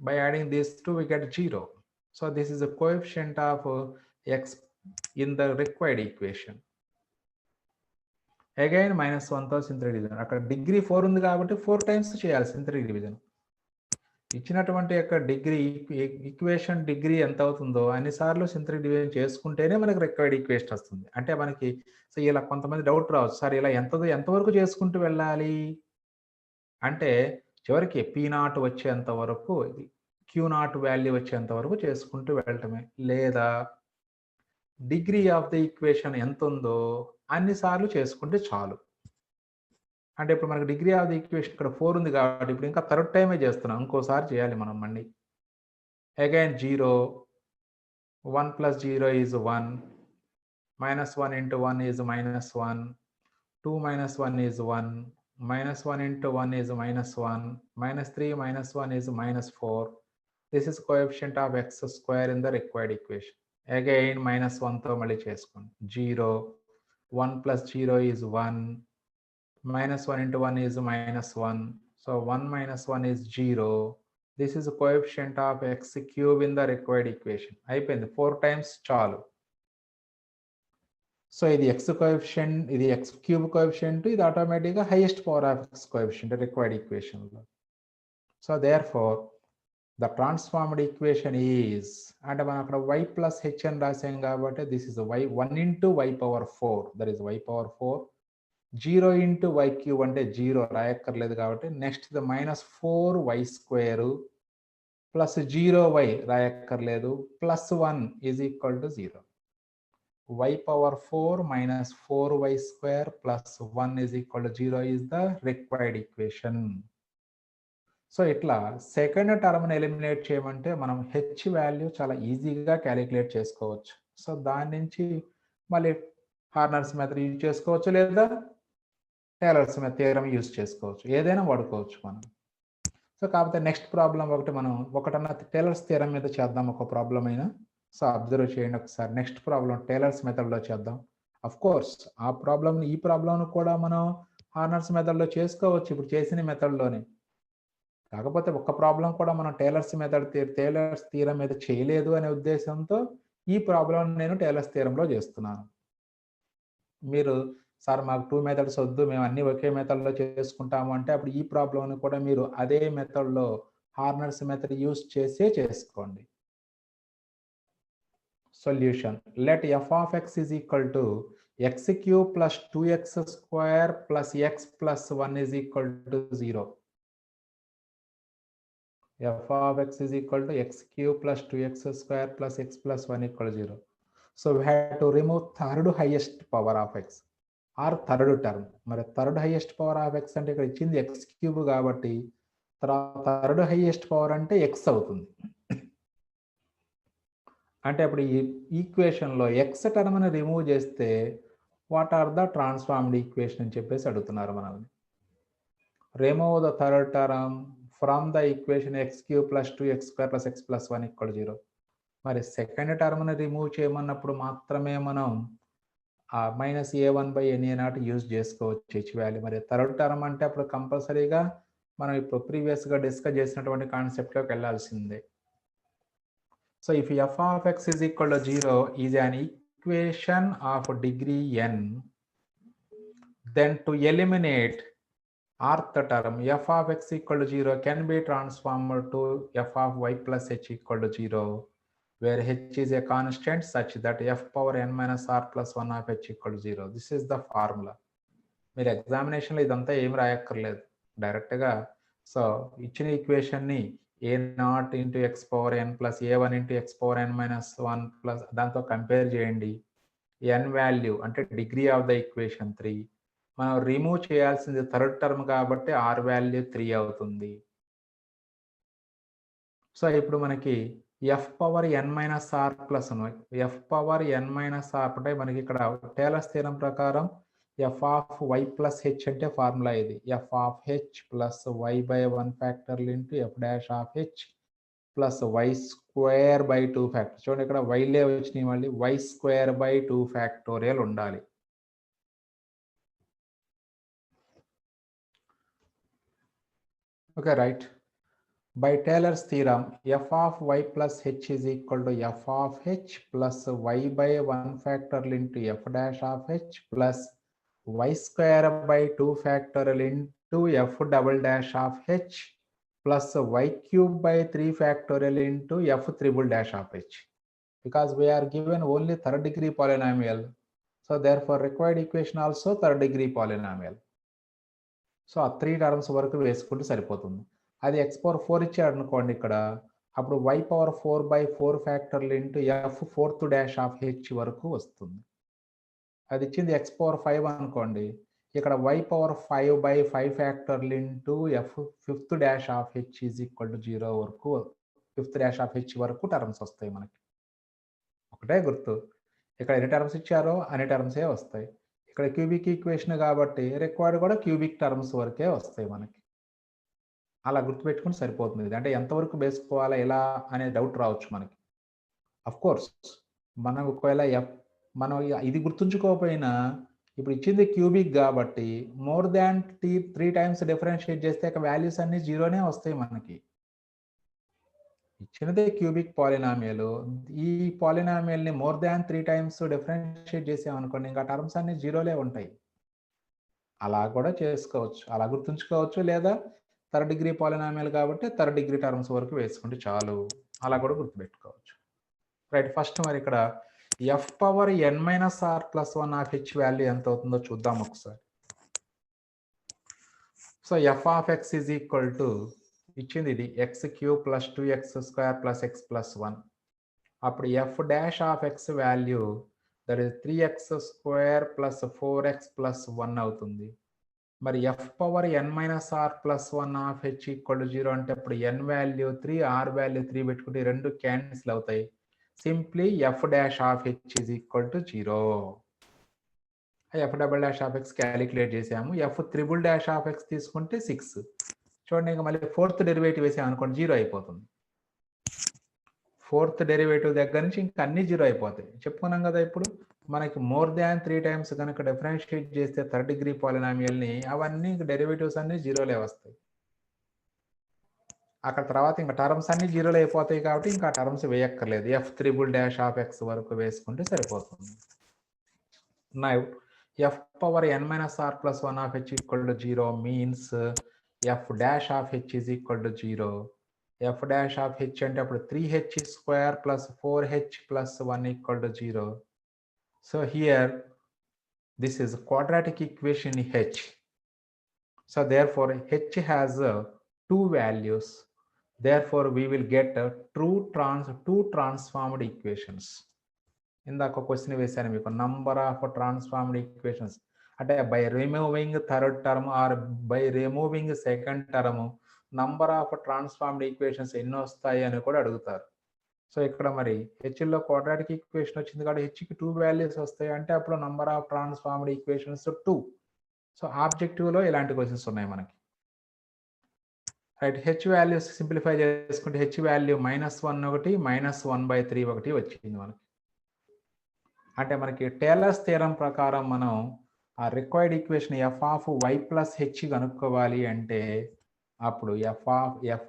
[SPEAKER 1] By adding these two we get 0. So this is the coefficient of x in the required equation. Again -1 తో synthetic division. అక్కడ degree 4 ఉంది కాబట్టి 4 times చేయాలి synthetic division. ఇచ్చినటువంటి యొక్క degree equation degree ఎంత అవుతుందో అన్నిసార్లు సింథటిక్ డివిజన్ చేసుకుంటేనే మనకి రిక్వైర్డ్ ఈక్వేషన్ వస్తుంది. అంటే మనకి సో ఇలా కొంతమంది డౌట్ రావచ్చు, సార్ ఇలా ఎంతవరకు చేసుకుంటూ వెళ్ళాలి అంటే చివరికి P0 వచ్చేంత వరకు, Q0 వాల్యూ వచ్చేంత వరకు చేసుకుంటూ వెళ్ళటమే. లేదా డిగ్రీ ఆఫ్ ది ఈక్వేషన్ ఎంత ఉందో అన్నిసార్లు చేసుకుంటే చాలు. అంటే ఇప్పుడు మనకు డిగ్రీ ఆఫ్ ది ఈక్వేషన్ ఇక్కడ 4 ఉంది కాబట్టి ఇప్పుడు ఇంకా థర్డ్ టైమే చేస్తున్నాం, ఇంకోసారి చేయాలి మనం మళ్ళీ. Again 0, 1 plus 0 is 1, -1 into 1 is -1, 2 minus 1 is 1, -1 into 1 is -1, -3 minus 1 is -4. This is coefficient of x square in the required equation. Again -1 తో మళ్ళీ చేసుకోండి. 0, 1 plus 0 is 1, -1 into 1 is -1. So 1 minus 1 is 0. This is the coefficient of x cube in the required equation. అయిపోయింది, 4 times చాలు. So ఇది x coefficient, ఇది x cube coefficient, ఇది ఆటోమేటిక్గా highest power of x coefficient required ఈక్వేషన్లో. So therefore the transformed equation is, అంటే మనం అక్కడ y ప్లస్ హెచ్ అని రాసాం కాబట్టి this is y 1 into y power 4, that is y power 4. 0 into y cube అంటే 0 రాయక్కర్లేదు కాబట్టి next the -4y square plus 0y రాయక్కర్లేదు, +1 is equal to 0. y power 4 minus 4y square plus 1 is equal to 0 is the required equation. So ఇట్లా second టర్మ్ని eliminate చేయమంటే మనం H value చాలా ఈజీగా calculate చేసుకోవచ్చు. సో దాని నుంచి మళ్ళీ హార్నర్స్ మెథడ్ యూజ్ చేసుకోవచ్చు, లేదా టేలర్స్ థియరమ్ యూజ్ చేసుకోవచ్చు, ఏదైనా వాడుకోవచ్చు మనం. సో కాకపోతే నెక్స్ట్ ప్రాబ్లం ఒకటన్నా టేలర్స్ థియరమ్ మీద చేద్దాం, ఒక ప్రాబ్లం అయినా. సో అబ్జర్వ్ చేయండి ఒకసారి. నెక్స్ట్ ప్రాబ్లం టేలర్స్ మెథడ్లో చేద్దాం. అఫ్ కోర్స్ ఆ ప్రాబ్లమ్ని, ఈ ప్రాబ్లంను కూడా మనం హార్నర్స్ మెథడ్లో చేసుకోవచ్చు, ఇప్పుడు చేసిన మెథడ్లోనే. కాకపోతే ఒక్క ప్రాబ్లం కూడా మనం టేలర్స్ థియరం మీద చేయలేదు అనే ఉద్దేశంతో ఈ ప్రాబ్లం నేను టేలర్స్ థియరంలో చేస్తున్నాను. మీరు సార్ మాకు 2 మెథడ్స్ వద్దు, మేము అన్ని ఒకే మెథడ్లో చేసుకుంటాము అంటే అప్పుడు ఈ ప్రాబ్లంని కూడా మీరు అదే మెథడ్లో హార్నర్స్ మెథడ్ యూజ్ చేసే చేసుకోండి. Solution. Let f of x is equal to x cube plus 2x square plus x plus 1 is equal to 0. f of x is equal to x cube plus 2x square plus x plus 1 equal to 0. So we have to remove third highest power of x or third term. మరి third highest power of x అంటే ఇక్కడ ఇచ్చింది x cube కాబట్టి third highest power అంటే x అవుతుంది. అంటే అప్పుడు ఈ ఈక్వేషన్లో ఎక్స్ టర్మ్ని రిమూవ్ చేస్తే what are the transformed equation అని చెప్పేసి అడుగుతున్నారు మనల్ని. Remove the third term from the equation x cube plus 2x square plus x plus 1 equal 0. మరి సెకండ్ టర్మ్ని రిమూవ్ చేయమన్నప్పుడు మాత్రమే మనం ఆ మైనస్ a1/na0 యూజ్ చేసుకోవచ్చు హెచ్ వాల్యూ. మరి థర్డ్ టర్మ్ అంటే అప్పుడు కంపల్సరీగా మనం ఇప్పుడు ప్రీవియస్గా డిస్కస్ చేసినటువంటి కాన్సెప్ట్లోకి వెళ్ళాల్సిందే. So if f of x is equal to 0 is an equation of degree n, then to eliminate rth term f of x equal to 0 can be transformed to f of y plus h equal to 0, where h is a constant such that f power n minus r plus 1 of h equal to 0. This is the formula. మీరు ఎగ్జామినేషన్లో ఇదంతా ఏం రాయక్కర్లేదు, డైరెక్ట్గా so ఇచ్చిన ఈక్వేషన్ని a0 into X power N plus a1 into X power ఎన్ minus 1 plus దాంతో compare చేయండి. N value అంటే డిగ్రీ ఆఫ్ ద ఈక్వేషన్ 3. మనం రిమూవ్ చేయాల్సింది థర్డ్ టర్మ్ కాబట్టి ఆర్ వాల్యూ 3 అవుతుంది. సో ఇప్పుడు మనకి F power N minus are plus F power N minus R అంటే మనకి ఇక్కడ టేలర్స్ థీరం ప్రకారం F of why plus H అంటే ఫార్ములా ఇది. F of H plus why by 1 ఫ్యాక్టర్లు into F dash of H plus Y square by 2 factor. చూడండి ఇక్కడ వైలే వచ్చినాయి, మళ్ళీ వై స్క్వేర్ బై 2 ఫ్యాక్టోరియల్ ఉండాలి. Okay right. By Taylor's theorem, f of y plus h is equal to f of h plus y by 1 factorial into f dash of h plus y square by 2 factorial into f double dash of h plus y cube by 3 factorial into f triple dash of h. Because we are given only third degree polynomial, so therefore required equation also third degree polynomial. So ఆ 3 terms వరకు వేసుకుంటే సరిపోతుంది. అది x power 4 ఇచ్చాడు అనుకోండి ఇక్కడ, అప్పుడు y power 4/4 ఫ్యాక్టర్లు into f fourth dash of H వరకు వస్తుంది. అది ఇచ్చింది x పవర్ 5 అనుకోండి, ఇక్కడ y పవర్ 5/5 ఫ్యాక్టర్లు into f fifth dash of H is equal to 0 వరకు, ఫిఫ్త్ డాష్ ఆఫ్ హెచ్ వరకు టర్మ్స్ వస్తాయి మనకి. ఒకటే గుర్తు, ఇక్కడ ఎన్ని టర్మ్స్ ఇచ్చారో అన్ని టర్మ్సే వస్తాయి. ఇక్కడ క్యూబిక్ ఈక్వేషన్ కాబట్టి రిక్వైర్డ్ కూడా క్యూబిక్ టర్మ్స్ వరకే వస్తాయి మనకి. అలా గుర్తుపెట్టుకుని సరిపోతుంది. అంటే ఎంతవరకు వేసుకోవాలా ఎలా అనే డౌట్ రావచ్చు మనకి. అఫ్ కోర్స్ మనం ఒకవేళ మనం ఇది గుర్తుంచుకోకపోయినా ఇప్పుడు ఇచ్చింది క్యూబిక్ కాబట్టి మోర్ దాన్ 3 టైమ్స్ డిఫరెన్షియేట్ చేస్తే వాల్యూస్ అన్ని జీరోనే వస్తాయి మనకి. ఇచ్చినదే క్యూబిక్ పాలినామియల్, ఈ పాలినామియల్ని మోర్ దాన్ 3 టైమ్స్ డిఫరెన్షియేట్ చేసామనుకోండి ఇంకా టర్మ్స్ అన్ని జీరోలే ఉంటాయి. అలా కూడా చేసుకోవచ్చు, అలా గుర్తుంచుకోవచ్చు. లేదా థర్డ్ డిగ్రీ పాలినామియల్ కాబట్టి థర్డ్ డిగ్రీ టర్మ్స్ వరకు వేసుకుంటే చాలు, అలా కూడా గుర్తుపెట్టుకోవచ్చు. రైట్. ఫస్ట్ మరి ఇక్కడ f power N minus are plus 1 of h value ఎంత అవుతుందో చూద్దాం ఒకసారి. So f of X is equal to ఇచ్చింది ఇది x cube plus 2x square plus x plus 1. అప్పుడు f dash of x value that is 3x square plus 4x plus 1 అవుతుంది. మరి f power N minus are plus 1 of H equal to 0 అంటే అప్పుడు ఎన్ value 3 are value 3 పెట్టుకుంటే రెండు cancel అవుతాయి. Simply F dash of H is equal to 0. F double dash of X calculate చేసాము. F triple dash of X తీసుకుంటే 6. చూడండి ఇంకా మళ్ళీ ఫోర్త్ డెరివేటివ్ వేసాము అనుకోండి 0 అయిపోతుంది. ఫోర్త్ డెరివేటివ్ దగ్గర నుంచి ఇంకా అన్ని 0 అయిపోతాయి. చెప్పుకున్నాం కదా ఇప్పుడు మనకి మోర్ దాన్ 3 టైమ్స్ కనుక డిఫరెన్షియేట్ చేస్తే థర్డ్ డిగ్రీ పాలినామియల్ని అవన్నీ డెరివేటివ్స్ అన్ని 0లే వస్తాయి. అక్కడ తర్వాత ఇంకా టర్మ్స్ అన్ని 0లో అయిపోతాయి కాబట్టి ఇంకా టర్మ్స్ వేయక్కర్లేదు. F triple dash of X వరకు వేసుకుంటే సరిపోతుంది. Now F power N minus are plus 1 of H equal to 0 means F dash of H is equal to 0. F dash of H అంటే అప్పుడు 3h square plus 4h plus 1 equal to 0. So here this is quadratic equation H. So therefore H has 2 values. Therefore we will get two transformed equations. ఇందాక question వేశాను మీకు, number of transformed equations అంటే by removing third term are by removing second term number of transformed equations ఎన్ని వస్తాయి అని కూడా అడుగుతారు. So ఇక్కడ మరి హెచ్లో క్వాడ్రాటిక్ ఈక్వేషన్ వచ్చింది కాబట్టి హెచ్కి 2 వాల్యూస్ వస్తాయి అంటే అప్పుడు number of transformed equations 2. So ఆబ్జెక్టివ్లో ఇలాంటి క్వశ్చన్స్ ఉన్నాయి మనకి. రైట్. హెచ్ వాల్యూస్ సింప్లిఫై చేసుకుంటే హెచ్ వాల్యూ -1 ఒకటి, -1/3 ఒకటి వచ్చింది మనకి. అంటే మనకి టేలర్స్ థియరం ప్రకారం మనం ఆ required equation F of why plus h కనుక్కోవాలి అంటే అప్పుడు f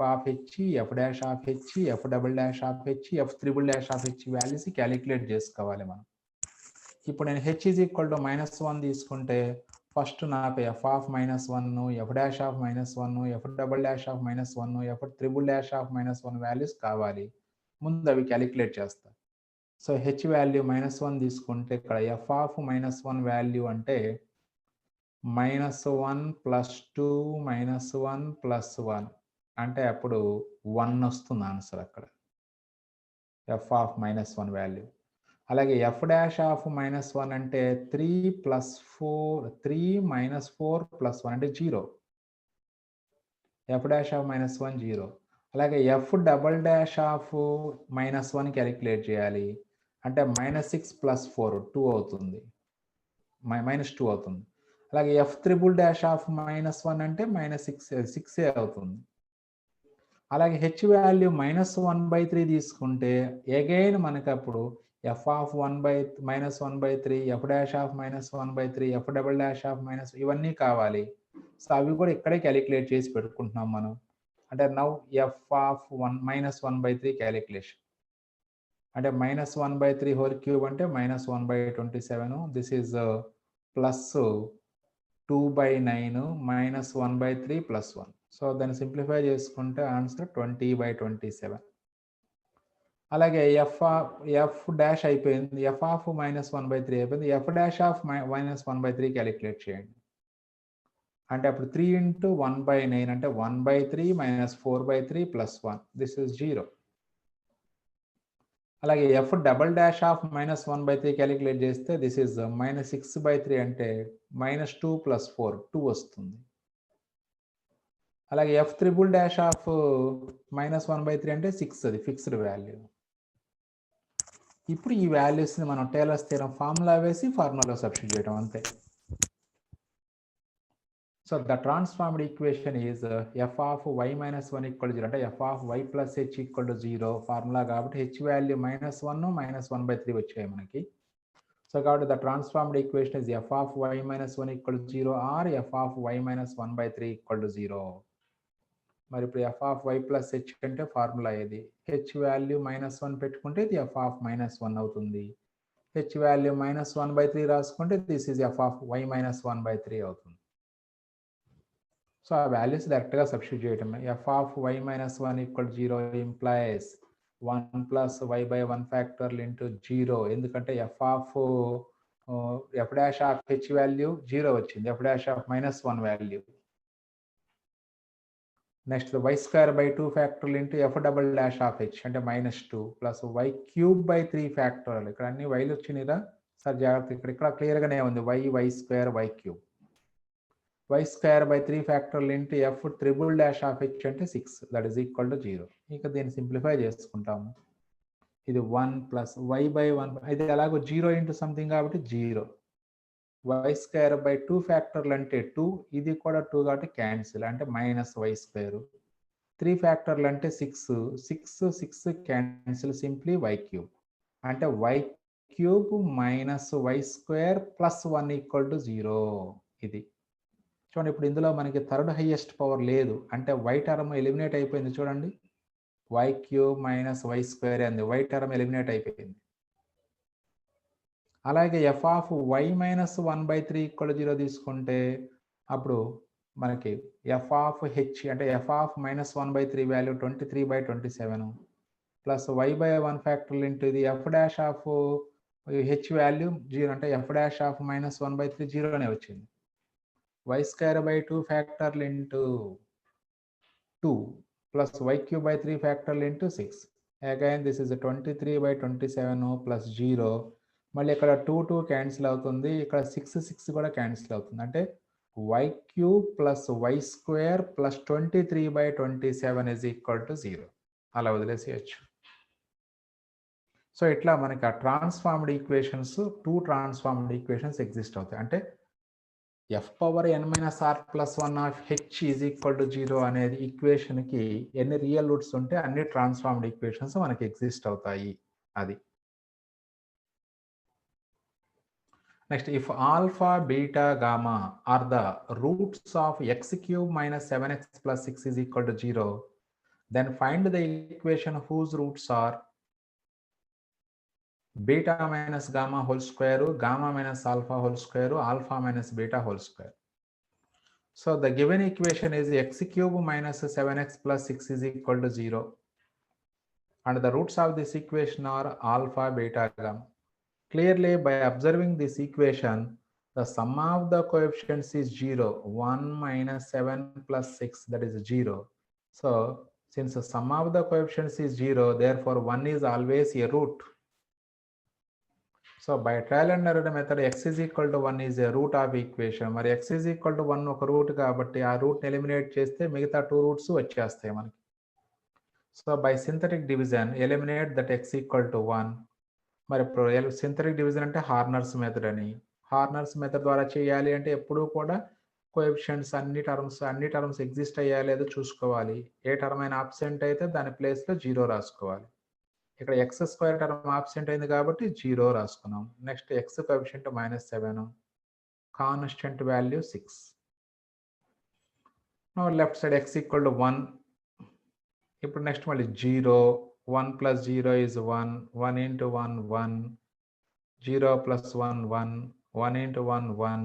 [SPEAKER 1] of h, f dash of h, f double dash of h, f triple dash of h values calculate చేసుకోవాలి మనం. ఇప్పుడు నేను హెచ్ ఈజ్ ఈక్వల్ టు -1 తీసుకుంటే ఫస్ట్ నాకు F of -1, F dash of -1, F double dash of -1, F triple dash of -1 values కావాలి. ముందు అవి calculate చేస్తాను. సో హెచ్ వాల్యూ -1 తీసుకుంటే ఇక్కడ ఎఫ్ ఆఫ్ -1 వాల్యూ అంటే -1 + 2 -1 + 1 అంటే అప్పుడు 1 వస్తుంది ఆన్సర్ అక్కడ ఎఫ్ ఆఫ్ -1 వాల్యూ. అలాగే ఎఫ్ డాష్ ఆఫ్ -1 అంటే 3 + 4 3 - 4 + 1 అంటే 0. F dash of -1 0. అలాగే F double dash of -1 calculate చేయాలి. అంటే -6 + 4 2 అవుతుంది, -2 అవుతుంది. అలాగే ఎఫ్ త్రిబుల్ డాష్ ఆఫ్ -1 అంటే -6 అవుతుంది. అలాగే హెచ్ వాల్యూ -1/3 తీసుకుంటే అగైన్ మనకు అప్పుడు f of -1/3, F dash of -1/3, F double dash of ఇవన్నీ కావాలి. సో అవి కూడా ఇక్కడే క్యాలిక్యులేట్ చేసి పెట్టుకుంటున్నాం మనం. అంటే నౌ ఎఫ్ ఆఫ్ -1/3 క్యాలిక్యులేషన్ అంటే -1/3 హోల్ క్యూబ్ అంటే -1/27. This is plus 2/9 -1/3 + 1. సో దాన్ని సింప్లిఫై చేసుకుంటే ఆన్సర్ 20/27. అలాగే ఎఫ్ డాష్ అయిపోయింది, ఎఫ్ ఆఫ్ -1/3 అయిపోయింది. ఎఫ్ డాష్ ఆఫ్ -1/3 క్యాలిక్యులేట్ చేయండి. అంటే అప్పుడు 3 × 1/9 అంటే 1/3 - 4/3 + 1. This is 0. అలాగే F double dash of -1/3 calculate చేస్తే దిస్ ఈజ్ -6/3 అంటే -2 + 4 2 వస్తుంది. అలాగే ఎఫ్ త్రిబుల్ డాష్ ఆఫ్ -1/3 అంటే 6, అది ఫిక్స్డ్ వాల్యూ. ఇప్పుడు ఈ వాల్యూస్ని మనం టేలర్స్ థియరం ఫార్ములా వేసి ఫార్ములాలో సబ్స్టిట్యూట్ చేయడం అంతే. So the transformed equation is f of y - 1 = 0 అంటే f of y + h = 0 formula కాబట్టి హెచ్ వాల్యూ -1 -1/3 వచ్చాయి మనకి. సో కాబట్టి the transformed equation is f of y - 1 = 0 or f of y - 1/3 = 0. మరి ఇప్పుడు ఎఫ్ ఆఫ్ y + h అంటే formula ఏది? H value -1 పెట్టుకుంటే ఇది ఎఫ్ ఆఫ్ -1 అవుతుంది. హెచ్ వాల్యూ -1/3 రాసుకుంటే this is f of y - 1/3 అవుతుంది. సో ఆ వాల్యూస్ డైరెక్ట్గా సబ్స్టిట్యూట్ చేయటమే. F of y - 1 = 0 implies 1 + y/1 factorial into 0. ఎందుకంటే F dash of h value 0 వచ్చింది, F dash of -1 value. Next y²/2 factorial into F double dash of H అంటే -2 plus y³/3 factorial. ఇక్కడ అన్ని వైలు వచ్చినాయిరా sir, జాగ్రత్త. ఇక్కడ క్లియర్గానే ఉంది y², y³. y²/3 factorial into F triple dash of H అంటే 6, that is equal to 0. ఇక దీన్ని simplify చేసుకుంటాము. ఇది 1 + y/1 ఇది ఎలాగో 0 ఇంటూ సంథింగ్ కాబట్టి 0. y²/2 ఫ్యాక్టోరియల్ అంటే 2, ఇది కూడా 2 కాబట్టి క్యాన్సిల్ అంటే -y². 3 ఫ్యాక్టోరియల్ అంటే 6, 6 6 క్యాన్సిల్ సింప్లీ y³ అంటే y³ - y² + 1 = 0. ఇది చూడండి. ఇప్పుడు ఇందులో మనకి థర్డ్ హైయెస్ట్ పవర్ లేదు అంటే y టర్మ్ ఎలిమినేట్ అయిపోయింది చూడండి. y³ - y² అంది, y టర్మ్ ఎలిమినేట్ అయిపోయింది. అలాగే ఎఫ్ ఆఫ్ y - 1/3 = 0 తీసుకుంటే అప్పుడు మనకి ఎఫ్ ఆఫ్ హెచ్ అంటే f of -1/3 value 23/27 plus y/1 factorial into ఇది f dash of h value 0 అంటే ఎఫ్ డాష్ ఆఫ్ -1/3 0నే వచ్చింది. y²/2 factorial into 2 plus y³/3 factorial into 6. Again this is 23/27 plus 0. మళ్ళీ ఇక్కడ 2 2 క్యాన్సిల్ అవుతుంది, ఇక్కడ 6 6 కూడా క్యాన్సిల్ అవుతుంది. అంటే y³ + y² + 23/27 = 0. అలా వదిలేసేయచ్చు. సో ఇట్లా మనకి ఆ transformed equations 2 transformed equations exist అవుతాయి. అంటే f power n minus r plus 1 of h is equal to 0 అనేది ఈక్వేషన్కి ఎన్ని రియల్ రూట్స్ ఉంటే అన్ని ట్రాన్స్ఫార్మ్డ్ ఈక్వేషన్స్ మనకి ఎగ్జిస్ట్ అవుతాయి. అది next, if alpha beta gamma are the roots of x cube minus 7x plus 6 is equal to 0, then find the equation whose roots are beta minus gamma whole square, gamma minus alpha whole square, alpha minus beta whole square. So the given equation is x cube minus 7x plus 6 is equal to 0. And the roots of this equation are alpha, beta, gamma. Clearly, by observing this equation, the sum of the coefficients is 0. 1 minus 7 plus 6, that is 0. So since the sum of the coefficients is 0, therefore 1 is always a root. So by trial and error method, x is equal to 1 is a root of equation. మరి x is equal to 1 ఒక route కాబట్టి ఆ route eliminate చేస్తే మిగతా 2 roots వచ్చేస్తాయి మనకి. So by synthetic division eliminate that x equal to 1. మరి ఇప్పుడు సింథటిక్ డివిజన్ అంటే హార్నర్స్ మెథడ్ అని. హార్నర్స్ మెథడ్ ద్వారా చేయాలి అంటే ఎప్పుడూ కూడా కోఎఫిషియంట్స్ అన్ని టర్మ్స్ ఎగ్జిస్ట్ అయ్యా లేదో చూసుకోవాలి. ఏ టర్మ్ అయినా అబ్సెంట్ అయితే దాని ప్లేస్లో 0 రాసుకోవాలి. ఇక్కడ ఎక్స్ స్క్వేర్ టర్మ్ ఆబ్సెంట్ అయింది కాబట్టి 0 రాసుకున్నాం. Next X coefficient -7, constant value 6. Left side X equal to 1. ఇప్పుడు నెక్స్ట్ మళ్ళీ 0, 1 plus 0 is 1, 1 into 1 1, 0 plus 1 1, 1 into 1 1,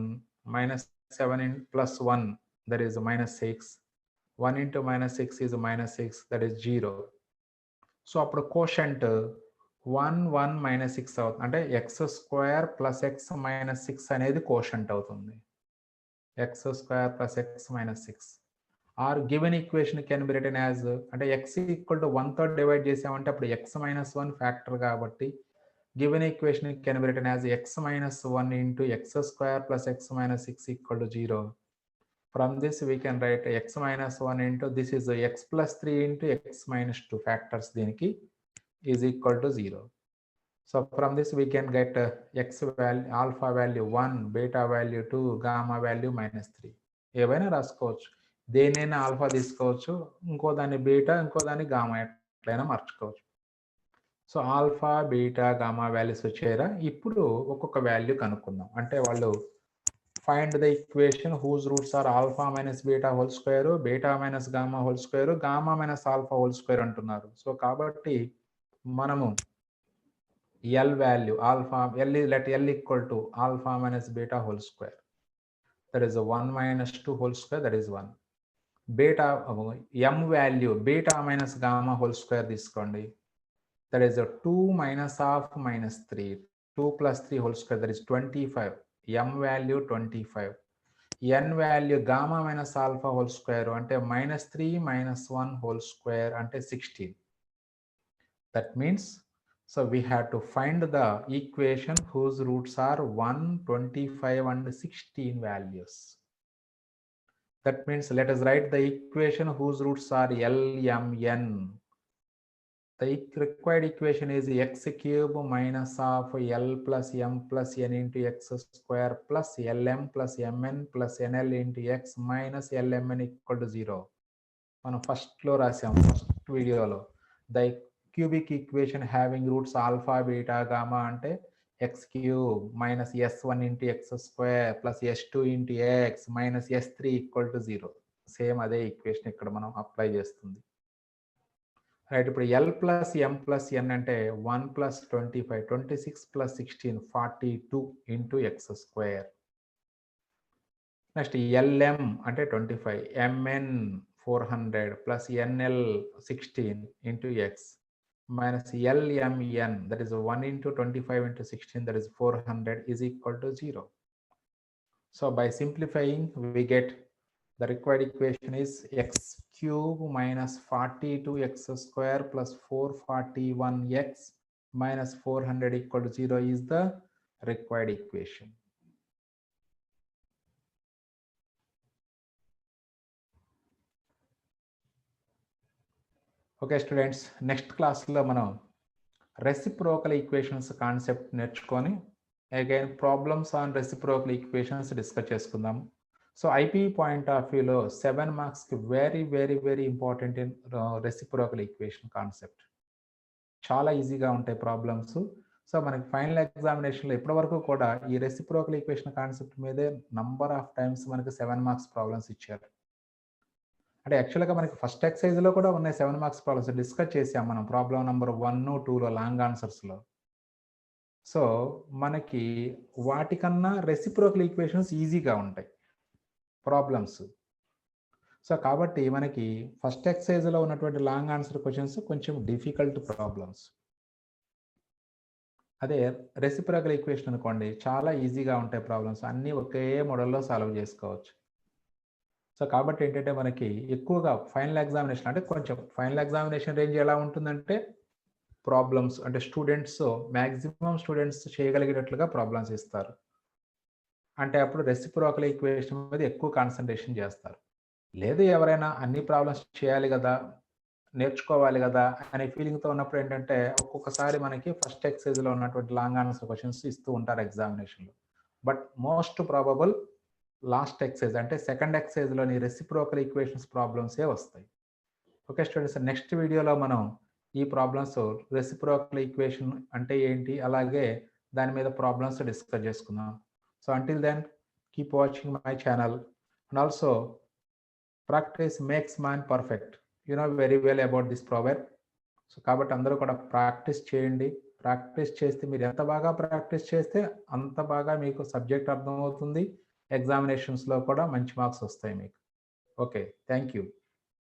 [SPEAKER 1] -7 plus 1 that is -6, 1 into -6 is -6, that is 0. So అప్పుడు కోషంట్ 1 1 -6 అవుతుంది, అంటే x square plus x minus 6 అనేది quotient అవుతుంది. x square plus x minus 6 are given equation can be written as, అంటే x equal to 1తో divide చేసామంటే అప్పుడు x minus 1 factor కాబట్టి given equation can be written as x minus 1 into x square plus x minus 6 equal to 0. From this we can write x minus 1 into this is x plus 3 into x minus 2 factors దీనికి is equal to 0. So from this we can get x value, alpha value 1, beta value 2, gamma value -3. ఏవైనా రాసుకోవచ్చు, దేనైనా alpha తీసుకోవచ్చు, ఇంకో దాన్ని beta, ఇంకో దాన్ని gamma ఎట్లయినా మార్చుకోవచ్చు. So alpha beta gamma values వచ్చారా. ఇప్పుడు ఒక్కొక్క వాల్యూ కనుక్కుందాం. అంటే వాళ్ళు find the equation whose roots are alpha minus beta whole square, beta minus gamma whole square, gamma minus alpha whole square అంటున్నారు. సో కాబట్టి మనము L value alpha let L equal to alpha minus beta whole square, that is a 1 minus 2 whole square, that is 1. Beta M value beta minus gamma whole square తీసుకోండి, that is a 2 minus half minus 3, 2 plus 3 whole square, that is 25. M value 25. N value gamma minus alpha whole square అంటే -3 minus 1 whole square అంటే 16. That means, so we have to find the equation whose roots are 1, 25 and 16 values. That means let us write the equation whose roots are L, M, N. The required equation is x cube minus of L plus M plus N into x square plus Lm plus Mn plus Nl into x minus Lmn equal to 0. మనం ఫస్ట్లో రాసాం, first వీడియోలో. The cubic equation having roots alpha beta gamma అంటే X cube minus s1 into x square plus s2 into x minus s3 equal to 0. Same అదే equation ఇక్కడ మనం apply చేస్తుంది. Right, ఇప్పుడు L plus M plus N అంటే 1 plus 25, 26 plus 16, 42 into x square. Next LM అంటే 25, MN 400 plus NL 16 into x minus LMN, that is 1 into 25 into 16, that is 400 is equal to 0. So by simplifying we get the required equation is x cube minus 42x square plus 441x minus 400 equal to 0 is the required equation. Okay students, next class lo manam reciprocal equations concept నేర్చుకొని again problems on reciprocal equations discuss చేసుకుందాం. So IP point of వ్యూలో 7 మార్క్స్కి very very very important in reciprocal equation concept. చాలా ఈజీగా ఉంటాయి problems. So మనకి final ఎగ్జామినేషన్లో ఇప్పటి వరకు కూడా ఈ రెసిప్రోకల్ ఈక్వేషన్ కాన్సెప్ట్ మీదే నంబర్ ఆఫ్ టైమ్స్ మనకి 7 మార్క్స్ ప్రాబ్లమ్స్ ఇచ్చారు. అంటే యాక్చువల్గా మనకి ఫస్ట్ ఎక్సైజ్లో కూడా ఉన్నాయి 7 మార్క్స్ ప్రాబ్లమ్స్ డిస్కస్ చేసాం మనం ప్రాబ్లం నెంబర్ 1, 2లో లాంగ్ ఆన్సర్స్లో. సో మనకి వాటికన్నా రెసిప్రోకల్ ఈక్వేషన్స్ ఈజీగా ఉంటాయి ప్రాబ్లమ్స్. సో కాబట్టి మనకి ఫస్ట్ ఎక్సైజ్లో ఉన్నటువంటి లాంగ్ ఆన్సర్ క్వశ్చన్స్ కొంచెం డిఫికల్ట్ ప్రాబ్లమ్స్. అదే రెసిప్రోకల్ ఈక్వేషన్ అనుకోండి చాలా ఈజీగా ఉంటాయి ప్రాబ్లమ్స్, అన్నీ ఒకే మోడల్లో సాల్వ్ చేసుకోవచ్చు. సో కాబట్టి ఏంటంటే మనకి ఎక్కువగా ఫైనల్ ఎగ్జామినేషన్ అంటే కొంచెం ఫైనల్ ఎగ్జామినేషన్ రేంజ్ ఎలా ఉంటుందంటే ప్రాబ్లమ్స్ అంటే స్టూడెంట్స్ మ్యాక్సిమం స్టూడెంట్స్ చేయగలిగేటట్లుగా ప్రాబ్లమ్స్ ఇస్తారు. అంటే అప్పుడు రెసిప్రోకల్ ఈక్వేషన్ మీద ఎక్కువ కాన్సన్ట్రేషన్ చేస్తారు. లేదు ఎవరైనా అన్ని ప్రాబ్లమ్స్ చేయాలి కదా, నేర్చుకోవాలి కదా అనే ఫీలింగ్తో ఉన్నప్పుడు ఏంటంటే ఒక్కొక్కసారి మనకి ఫస్ట్ ఎక్సైజ్లో ఉన్నటువంటి లాంగ్ ఆన్సర్ క్వశ్చన్స్ ఇస్తూ ఉంటారు ఎగ్జామినేషన్లో. But most probable last exercise అంటే సెకండ్ ఎక్సైజ్లోని రెసిప్రోకల్ ఈక్వేషన్స్ ప్రాబ్లమ్సే వస్తాయి. ఓకే స్టూడెంట్స్, నెక్స్ట్ వీడియోలో మనం ఈ ప్రాబ్లమ్స్ రెసిప్రోకల్ ఈక్వేషన్ అంటే ఏంటి అలాగే దాని మీద ప్రాబ్లమ్స్ డిస్కస్ చేసుకుందాం. So until then keep watching my channel and also practice makes man perfect. You know very well about this proverb. So కాబట్టి అందరూ కూడా ప్రాక్టీస్ చేయండి. ప్రాక్టీస్ చేస్తే మీరు ఎంత బాగా ప్రాక్టీస్ చేస్తే అంత బాగా మీకు సబ్జెక్ట్ అర్థమవుతుంది. ఎగ్జామినేషన్స్లో కూడా మంచి మార్క్స్ వస్తాయి మీకు. Okay, thank you.